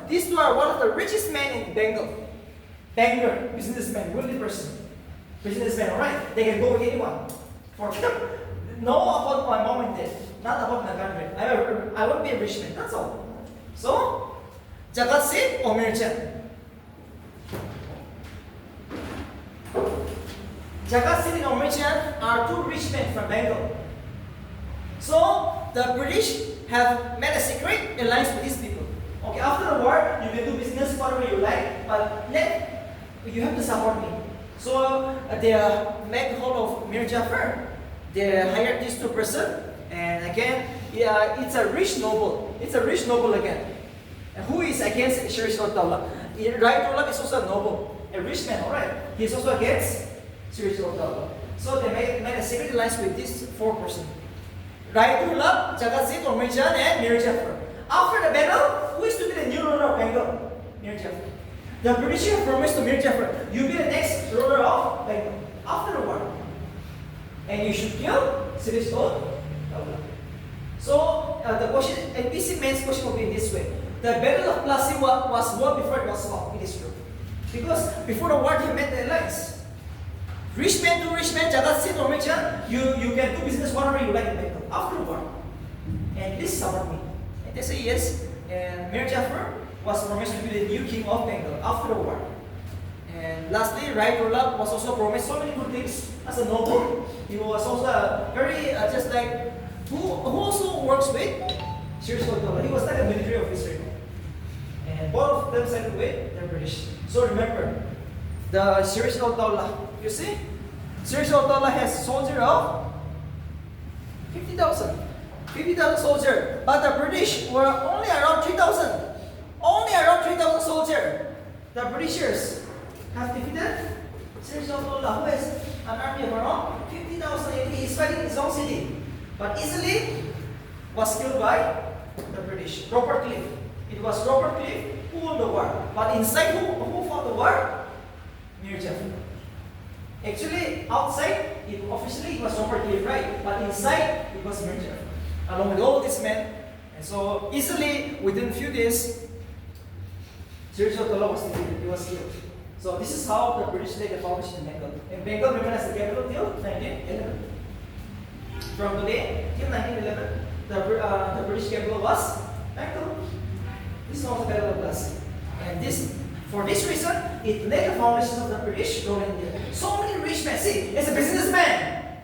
These two are one of the richest men in Bengal. Banker, businessman, wealthy person. Businessman, alright? They can go with anyone. For them, know about my mom and dad, not about my country. I won't be a rich man, that's all. So, Jagat Singh or Mir Chand? Jagat Singh and Mir Chand are two rich men from Bengal. So, the British have made a secret alliance with these people. Okay, after the war, you can do business whatever you like, but you have to support me. So they make hold of Mir Jafar. They hired these two persons, and again, it's a rich noble. It's a rich noble again. And who is against Shirishwar-Dawla? Raitullah is also a noble, a rich man. All right, he's also against Shirishwar-Dawla. So they made a secret alliance with these four persons: Raitullah, Jagat Singh, Mir Chand, and Mir Jafar. After the battle, who is to be the new ruler of Bengal? Mir Jafar. The British have promised to Mir Jafar, you be the next ruler of Bengal after the war. And you should kill Shirishwar-Dawla. So the question, NPC man's question will be in this way. The battle of Plassey was won before it was fought. It is true. Because before the war, they made the alliance. Rich man to rich man, Jagat Singh or Mir Chand, you can do business whatever you like in Bengal after the war. And please support me. And they say yes. And Mir Jafar was promised to be the new king of Bengal after the war. And lastly, Raitullah was also promised so many good things as a noble. He was also very, just like, who also works with Shirishwar-Dawla. He was like a military officer. And both of them sided with the British. So remember, the Shirishwar-Dawla, you see? Shirishwar-Dawla has a soldier of 50,000. 50,000 soldiers. But the British were only around 3,000. Only around 3,000 soldiers. The Britishers have defeated Shirishwar-Dawla, who has an army of around 50,000. He is fighting in his own city. But easily was killed by the British. Robert Clive. It was Robert Clive who won the war. But inside, who fought the war? Mir Jafar. Actually, outside, officially it was Robert Clive, right? But inside, it was Mir Jafar, along with all these men. And so, easily, within a few days, Shirishwar-Dawla was defeated. He was killed. So, this is how the British laid the foundation in Bengal. And Bengal remained as the capital till 1911. From today till 1911, the British capital was Bengal. This is also the capital of Plassey. And for this reason, it laid the foundation of the British rule in India. So many rich men. See, as a businessman,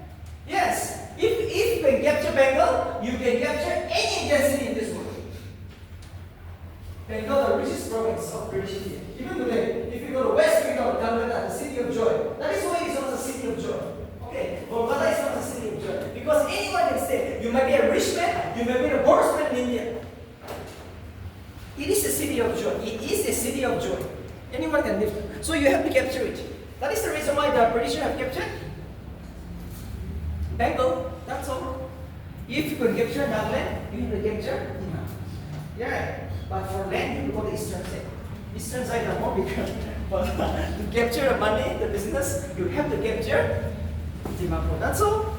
yes, if you can capture Bengal, you can capture any Indian city in this world. Bengal, the richest province of British India. Even today, if you go to West Bengal, Calcutta, the city of joy, that is why it's known as the city of joy. Okay, Kolkata is not a city of joy. Because anyone can stay. You might be a rich man, you may be the poorest man in India. It is a city of joy. It is a city of joy. Anyone can live. So you have to capture it. That is the reason why the British have captured Bengal. That's all. If you can capture Nagaland, you have to capture Dimapur. Yeah. But for land, you go to the eastern side. Eastern side are more bigger. But to capture the money, the business, you have to capture Dimapur. That's all.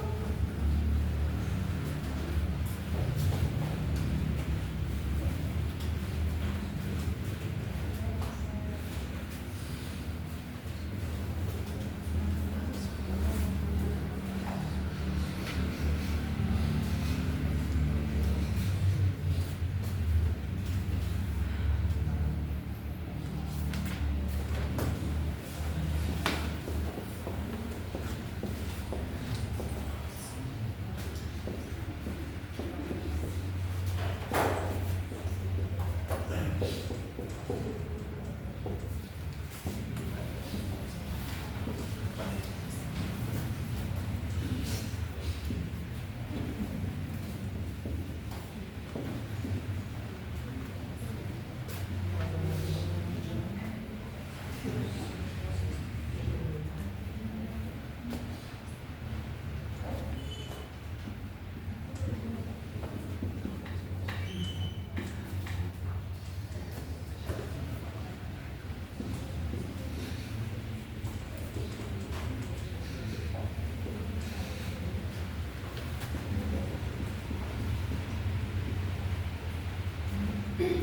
Okay,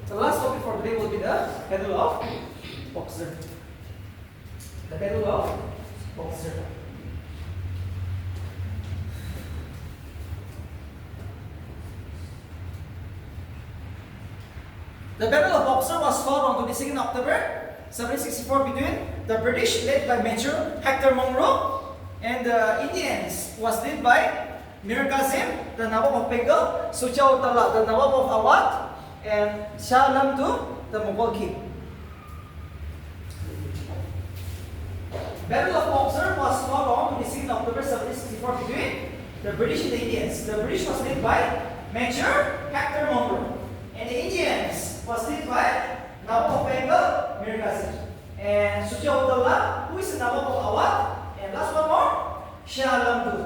the last topic for today will be the Battle of Boxer. The Battle of Boxer. The Battle of Boxer was fought on 22nd October 1764 between the British led by Major Hector Munro and the Indians was led by Mir Kazim, the Nawab of Bengal, Suchautala, the Nawab of Awadh, and Shah Alam II, the Mughal king. Battle of Boxer was fought on 22nd October 1764 between the British and the Indians. The British was led by Major Hector Munro, and the Indians was led by Nawab of Bengal, Mir Kazim, and Suchautala, who is the Nawab of Awadh, and last one more, Shah Alam II,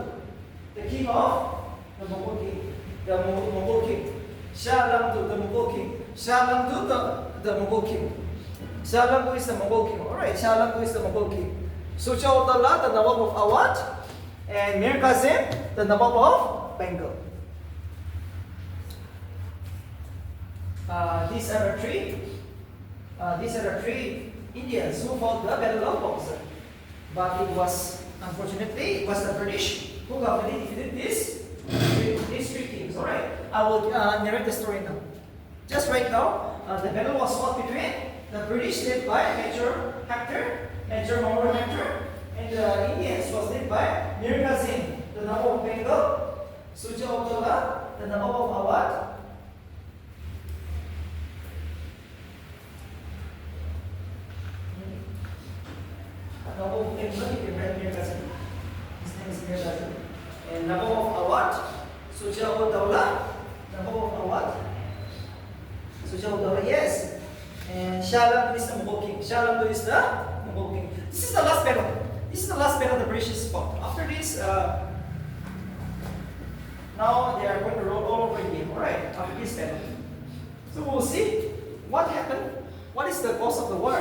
the king of the Mughal king, the Mughal king. Shah Alam II, the Mughal king. Shah Alam II, the Mughal king. Shah Alam II is the Mughal king. Alright, Shah Alam II is the Mughal king. Suchautala, the Nawab of Awadh, and Mir Kazim, the Nawab of Bengal. These are the three Indians who fought the Battle of Boxer. But unfortunately, it was the British who completely defeated these three kings. Alright, I will narrate the story now. Just right now, the battle was fought between the British led by Major Hector, Major Munro Hector, and the Indians was led by Mir Kazim, the Nawab of Bengal, Suchautala, the Nawab of Awadh, Nawab of Bengal, you can write Mir Kazim. His name is Mir Kazim. And Nawab of Awadh, Suchautala, Nawab of Awadh, Suchautala, yes. And Shah Alam II is the Mughal king. Shah Alam II is the Mughal king. This is the last battle. This is the last battle the British fought. After this, now they are going to roll all over again. Alright, after this battle. So we'll see what happened. What is the cause of the war?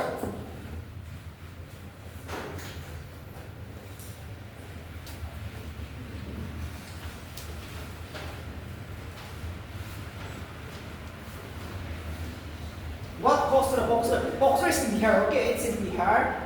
What caused the Boxer? Boxer is in Bihar, okay? It's in Bihar.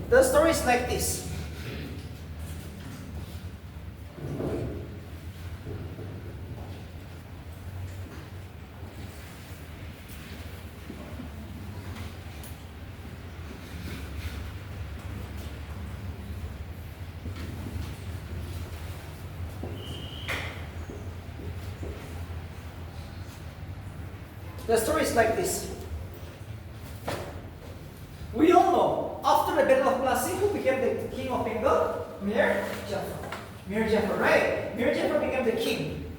The story is like this. The story is like this. We all know, after the Battle of Plassey, who became the king of Bengal? Mir Jafar. Mir Jafar, right? Mir Jafar became the king.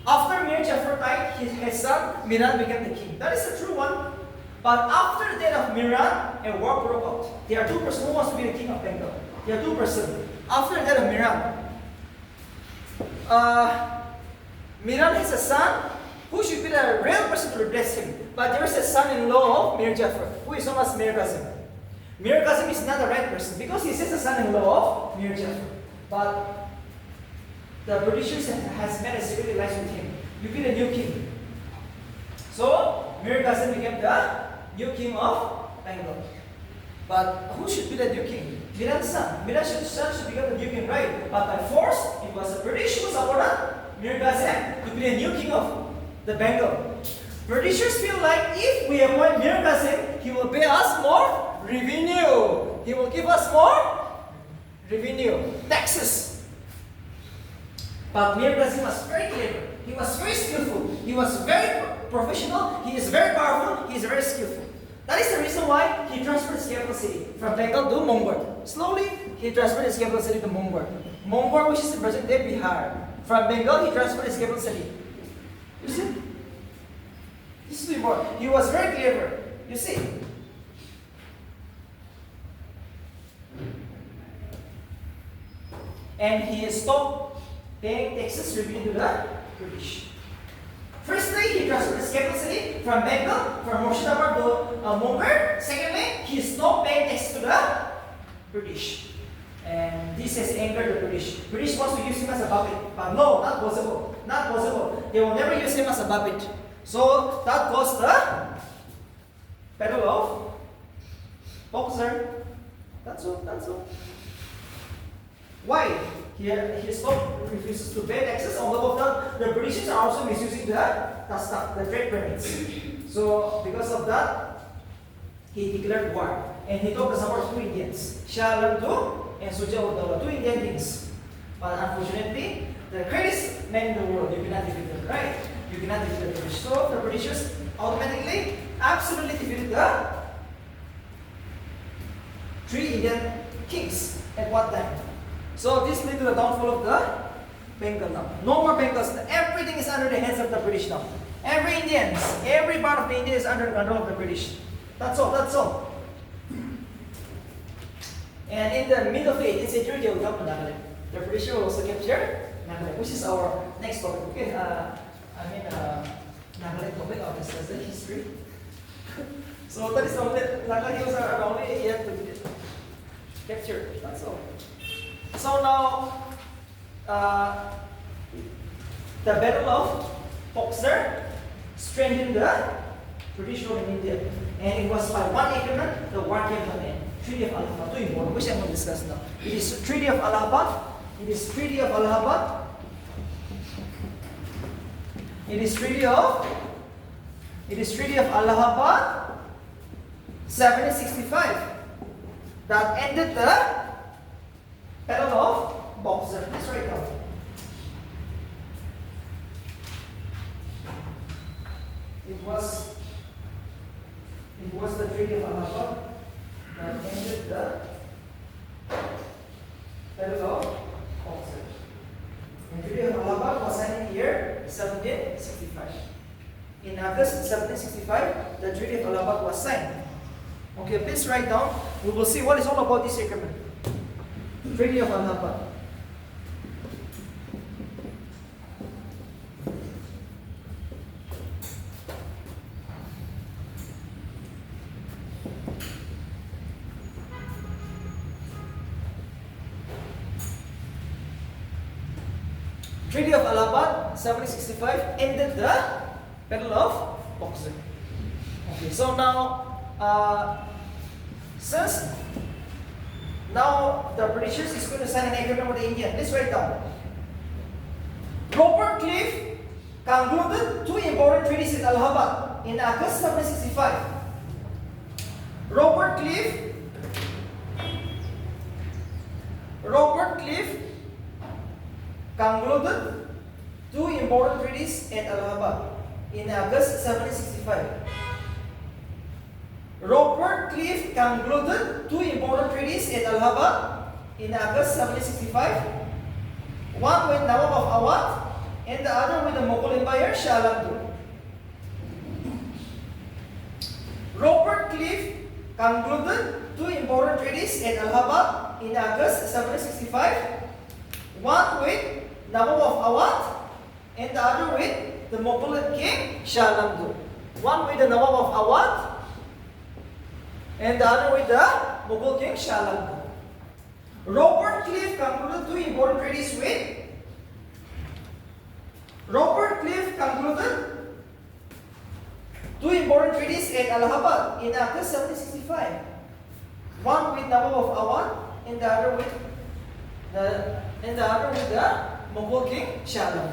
After Mir Jafar died, his son Miran became the king. That is the true one. But after the death of Miran, a war broke out. There are two persons who wants to be the king of Bengal. There are two persons. After the death of Miran, Miran has a son who should be the real person to replace him. But there is a son-in-law of Mir Jafar, who is known as Mir Kazim. Mir Kazim is not the right person because he is a son-in-law of Mir Jafar. But the Britishers has made a secret alliance with him. You be the new king. So Mir Kazim became the new king of Bengal. But who should be the new king? Miran's son. Miran's son should become the new king, right? But by force, it was the British who supported Mir Qasim to be the new king of the Bengal. Britishers feel like if we appoint Mir Qasim, he will pay us more revenue. He will give us more revenue, taxes. But Mir Qasim was very clever. He was very skillful. He was very professional. He is very powerful. He is very skillful. That is the reason why he transferred his capital city from Bengal to Mongol. Slowly, he transferred his capital city to Mongol. Mongol, which is in present-day Bihar. From Bengal, he transferred his capital city. You see? This is important. He was very clever. You see? And he stopped paying taxes revenue to the British. Firstly, he transferred his capital city from Bengal, from Murshidabad to Mongol. Secondly, he stopped paying taxes to the British. And this has angered the British. British wants to use him as a puppet. But no, not possible. Not possible. They will never use him as a puppet. So that caused the Battle of Boxer. That's all. That's all. Why? He stopped, refuses to pay taxes. On top of that, the British are also misusing the trade permits. So because of that, he declared war. And he took the support of two Indians, Shah Alam II and Suja ud-Dawla, two Indian kings. But unfortunately, the greatest man in the world, you cannot defeat them, right? You cannot defeat the British. So the Britishers automatically, absolutely defeated the three Indian kings at one time. So this led to the downfall of the Bengal now. No more Bengals. Everything is under the hands of the British now. Every Indians, every part of the India is under the control of the British. That's all. That's all. And in the mid of the 18th century, they will come to Nagaland. The British will also capture Nagaland, which is our next topic. Okay. Nagaland topic. I'll discuss the history. So that is only Nagaland hills are only yet to be captured. That's all. So now, the Battle of Boxer strengthened the British rule in India, and it was by one agreement the war came to an end. Treaty of Allahabad, too important, which I'm going to discuss now. It is Treaty of Allahabad. It is Treaty of Allahabad. It is Treaty of Allahabad, 1765, that ended the Battle of Boxer. Let's write down. It was the Treaty of Allahabad that ended the Battle of Boxer. The Treaty of Allahabad was signed in the year 1765. In August 1765, the Treaty of Allahabad was signed. Okay, please write down. We will see what is all about this agreement. Treaty of Allahabad. Treaty of Allahabad, 1765, ended the Battle of Boxer. Okay, so now, since now the Britishers is going to sign an agreement with the Indian, let's write down. Robert Clive concluded two important treaties in Allahabad in August 1765. Robert Clive concluded two important treaties at Allahabad in August 1765. Robert Clive concluded two important treaties at Allahabad in August 1765. One with Nawab of Awadh and the other with the Mughal Empire, Shah Alam II. Robert Clive concluded two important treaties at Allahabad in August 1765. One with Nawab of Awadh and the other with the Mughal king, Shah Alam II. One with the Nawab of Awadh and the other with the Mughal king, Shah Alam II. Robert Clive concluded two important treaties with at Allahabad in August 1765. One with Nawab of Awadh and the other with the Mughal king Shah Alam.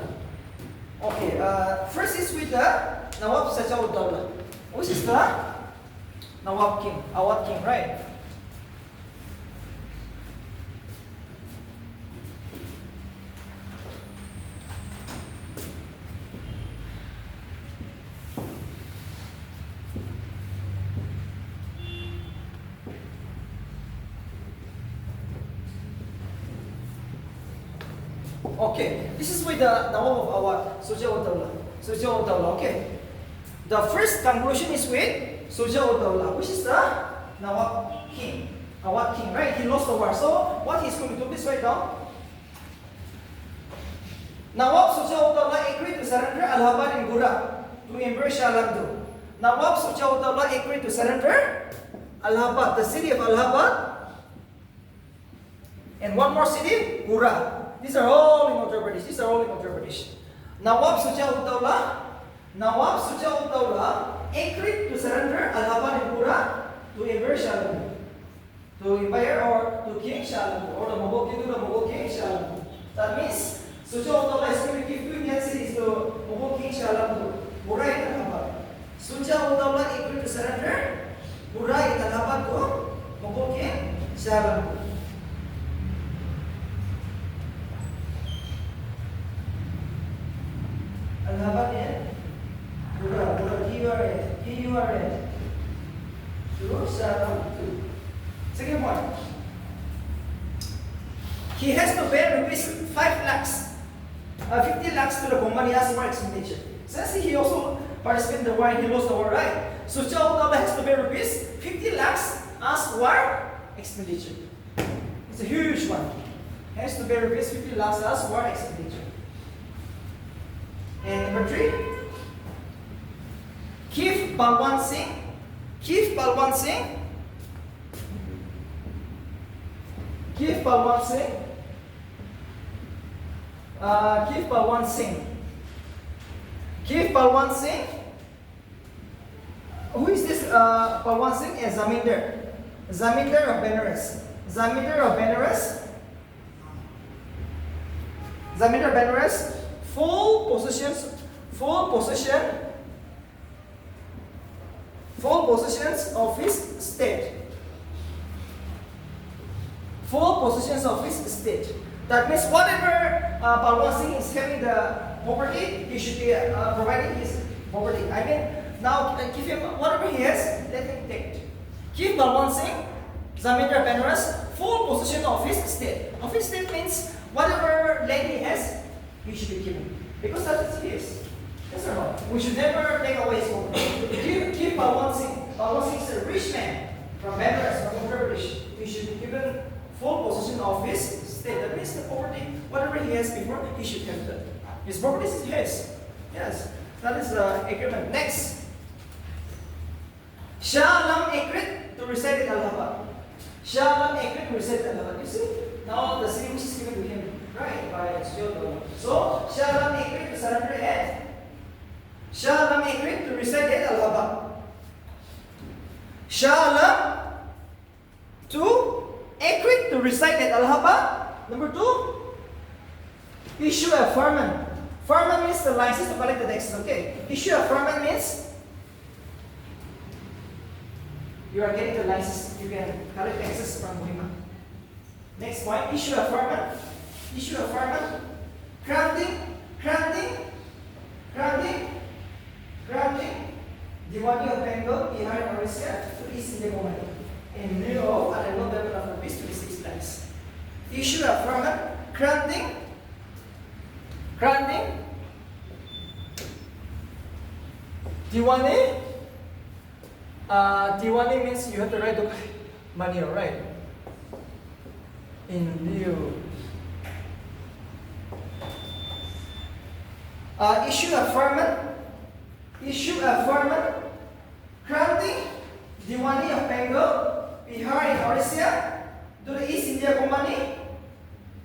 Okay, first is with the Nawab Sajauddaulah, which is the Nawab king, Awadh king, right? Okay, this is with the Nawab of Awadh, Sajauddaulah. Okay, the first conclusion is with Sajauddaulah, which is the Nawab king, Awadh king, right? He lost the war. So what he's going to do, please write down. Nawab Sajauddaulah agreed to surrender Allahabad and Gura to Emperor Shah Alam II. Nawab Sajauddaulah agreed to surrender Allahabad, the city of Allahabad, and one more city, Gura. These are all in Uttar Pradesh. Nawab Sajauddaulah agreed to surrender Allahabad and Gura to Emperor Shah Alam, to Empire or to King Shah Alam, or the Mughal king Shah Alam. That means Sajauddaulah is going to give two Indian cities to Mughal king Shah Alam, Gura and Allahabad. Sajauddaulah agreed to surrender Gura and Allahabad to Mughal king Shah Alam. Allahabad and Gura, G-U-R-A, to Shah Alam II. Second point, he has to pay rupees 5 lakhs, 50 lakhs to the company as war expenditure. Since he also participated in the war and he lost the war, right? So Sajauddaulah has to pay rupees 50 lakhs as war expenditure. It's a huge one. He has to pay rupees 50 lakhs as war expenditure. And number 3, Chief Balwant Singh. Who is this Balwant Singh? A Zamindar of Benares. Full possessions of his state. That means whatever Balwant Singh is having the property, he should be providing his property. I mean, now give him whatever he has, let him take it. Give Balwant Singh, Zamindar Benares, full possession of his state. Of his state means whatever land he has, he should be given. Because that is his. Yes or no? We should never take away his property. Give Balwant Singh. Balwant Singh is a rich man from Benares, from Uttar Pradesh. He should be given full possession of his state. That means the property, whatever he has before, he should have that. His property is his. Yes. That is the agreement. Next. Shah Alam agreed to reside in Allahabad. You see? Now the city which is given to him, right, by Sajauddaulah. So Shah Alam agreed to surrender at Shah Alam agreed to reside at Allahabad. Shah Alam agreed to reside at Allahabad. Number 2, issue a firman. Firman means the license to collect the taxes. Okay. Issue a firman means you are getting the license. You can collect taxes from Muhimma. Next point, issue a firman. Granting Diwali of Bengal, Bihar and Orissa to East India Company in lieu of an annual payment of rupees 26 lakhs. Issue a firman granting Diwali. Diwali means you have the right to pay money, alright? In lieu. Issue a firman granting Diwali of Bengal, Bihar and Orissa to the East India Company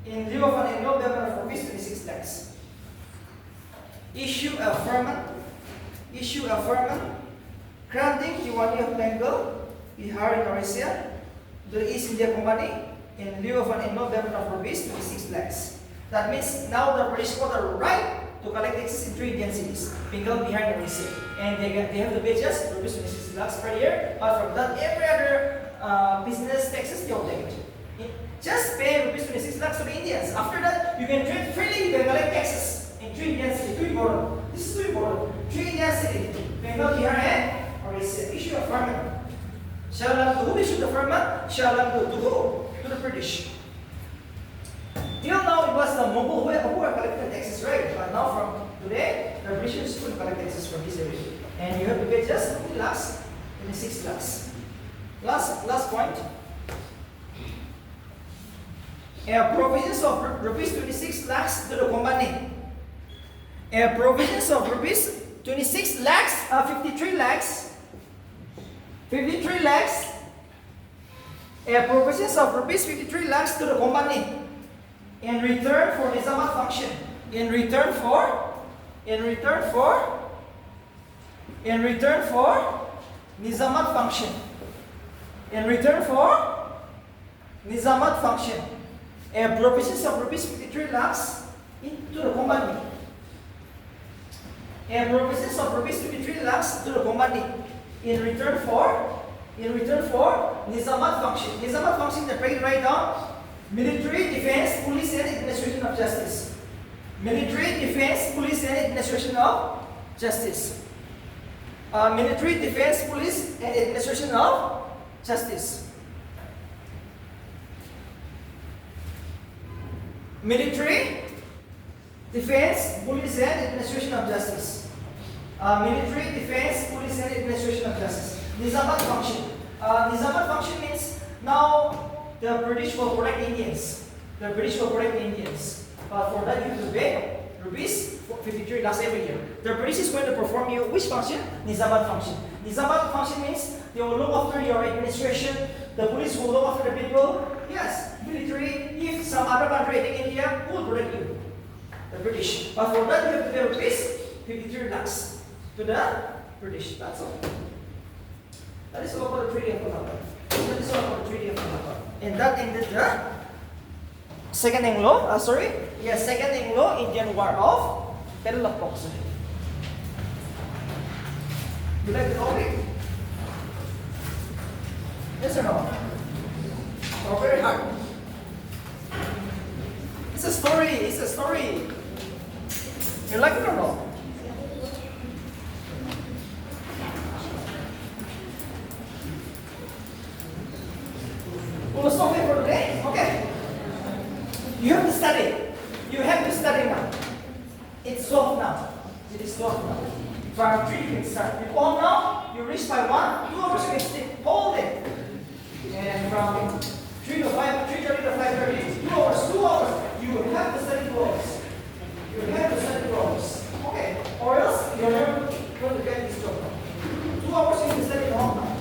in lieu of an annual payment of rupees 26 lakhs. Issue a firman granting Diwali of Bengal, Bihar and Orissa to the East India Company in lieu of an endowment of rupees 26 lakhs. That means now the British got the right to collect taxes in 3 Indian cities, Bengal, Bihar, and Orissa. And they have to pay just rupees 26 lakhs per year. Apart from that, every other business taxes they obtain. Just pay rupees 26 lakhs to the Indians. After that, you can trade freely, you can collect taxes in 3 Indian cities. Too important. This is too important. 3 Indian cities, Bengal, Bihar, and Orissa. Issue a firman. Who issued the firman? To who? To the British. Till now it was the Mughal who are collecting taxes, right? But now from today, the British will collect taxes from this area. And you have to pay just 20 lakhs, 26 lakhs. Last point. Provisions of rupees 26 lakhs to the company. Provisions of rupees 26 lakhs, 53 lakhs. 53 lakhs. Provisions of rupees 53 lakhs to the company. In return for Nizamat function. In return for Nizamat function. In return for Nizamat function. Provisions of rupees 53 lakhs into the company. Provisions of rupees 53 lakhs to the company. In return for Nizamat function. Nizamat function, the write down. Military, defense, police, and administration of justice. Military, defense, police, and administration of justice. Military, defense, police, and administration of justice. Military, defense, police, and administration of justice. Military, defense, police, and administration of justice. Nizamat function. Nizamat function means now the British will protect Indians. The British will protect Indians. For that you have to pay rupees 53 lakhs every year. The British is going to perform you which function? Nizamat function. Nizamat function means they will look after your administration. The police will look after the people. Yes, military. If some other country attacking India, who will protect you? The British. But for that you have to pay rupees 53 lakhs to the British. That's all. That is all about the Treaty of Colombo. That is all about the Treaty of Colombo. And that ended the Second Anglo-Indian War of Battle of Boxer. You like the topic? Yes or no? Or very hard? It's a story. You like it or no? We'll stop here for today. Okay. You have to study now. It's solved now. It is solved now. From 3 you can start. You all now, you reach by 1, 2 hours you can stick whole day. And from 3 to 5, 3:30 to 5:30, 2 hours. You will have to study 2 hours. You will have to study 2 hours. Okay. Or else you're never going to get this job. 2 hours you can study at home now.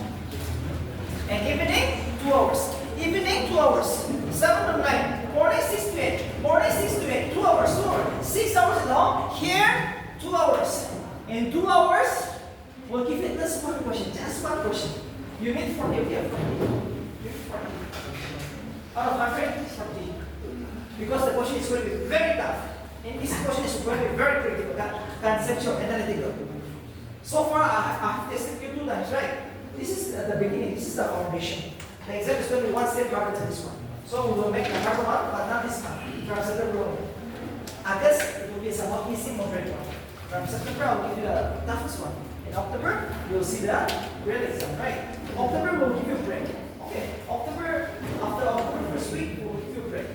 And evening, 2 hours. Evening, 2 hours. 7 to 9. Morning, 6 to 8. Morning, 6 to 8. 2 hours. 6 hours at home. Here, 2 hours. In 2 hours, we'll give it just one question. Just one question. You need 40. We have 40. You need 40. Out of 100, 40. Because the question is going to be very tough. And this question is going to be very critical, conceptual, analytical. So far, I have tested you 2 times, right? This is the beginning. This is the foundation. The exam is going to be one step harder than this one. So we will make the harder one, but not this one. From September, August, it will be somewhat easy, moderate one. From September, I will give you the toughest one. In October, you will see the real exam, right? October will give you a break. Okay, October, after October first week, we will give you a break.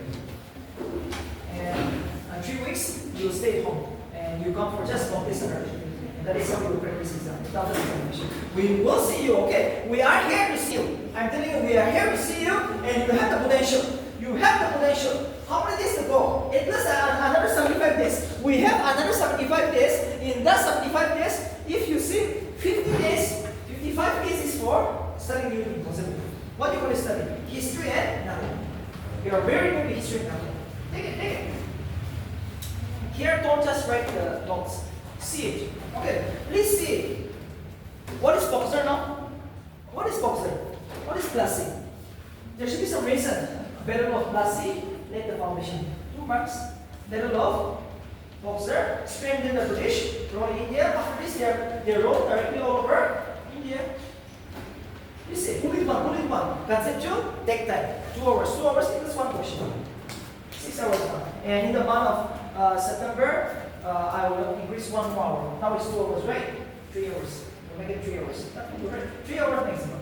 And 3 weeks, you will stay at home. And you come for just one day Saturday. That is how we will practice exam. Without the examination. We will see you, okay? We are here to see you. I'm telling you, we are here to see you, and you have the potential. You have the potential. How many days to go? It plus another 75 days. We have another 75 days. In that 75 days, if you see 50 days, 55 days is for studying new concept. What are you going to study? History and nothing. You are very good at history and nothing. Take it. Here, don't just write the notes. See it. Okay, please see it. What is boxer now? What is boxer? What is classic? There should be some reason. Battle of Plassey laid the foundation. 2 marks. Battle of Boxer strengthened the British, ruled India. After this, they ruled directly all over India. You see, bullet one. Conceptual, take time. 2 hours. 2 hours equals 1 question. 6 hours one. And in the month of September, I will increase 1 more hour. Now it's 2 hours, right? 3 hours. We'll make it 3 hours. That will be right. 3 hours maximum.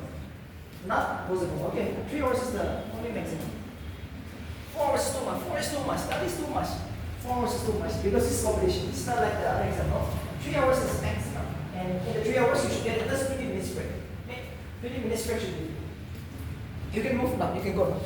Not possible. Okay, 3 hours is the only maximum. 4 hours is too much. 4 is too much. That is too much. 4 hours is too much because it's competition. It's not like the other example. 3 hours is maximum. And in the 3 hours, you should get at least 20 minutes break. Okay? 20 minutes break should be. You can move now. You can go now.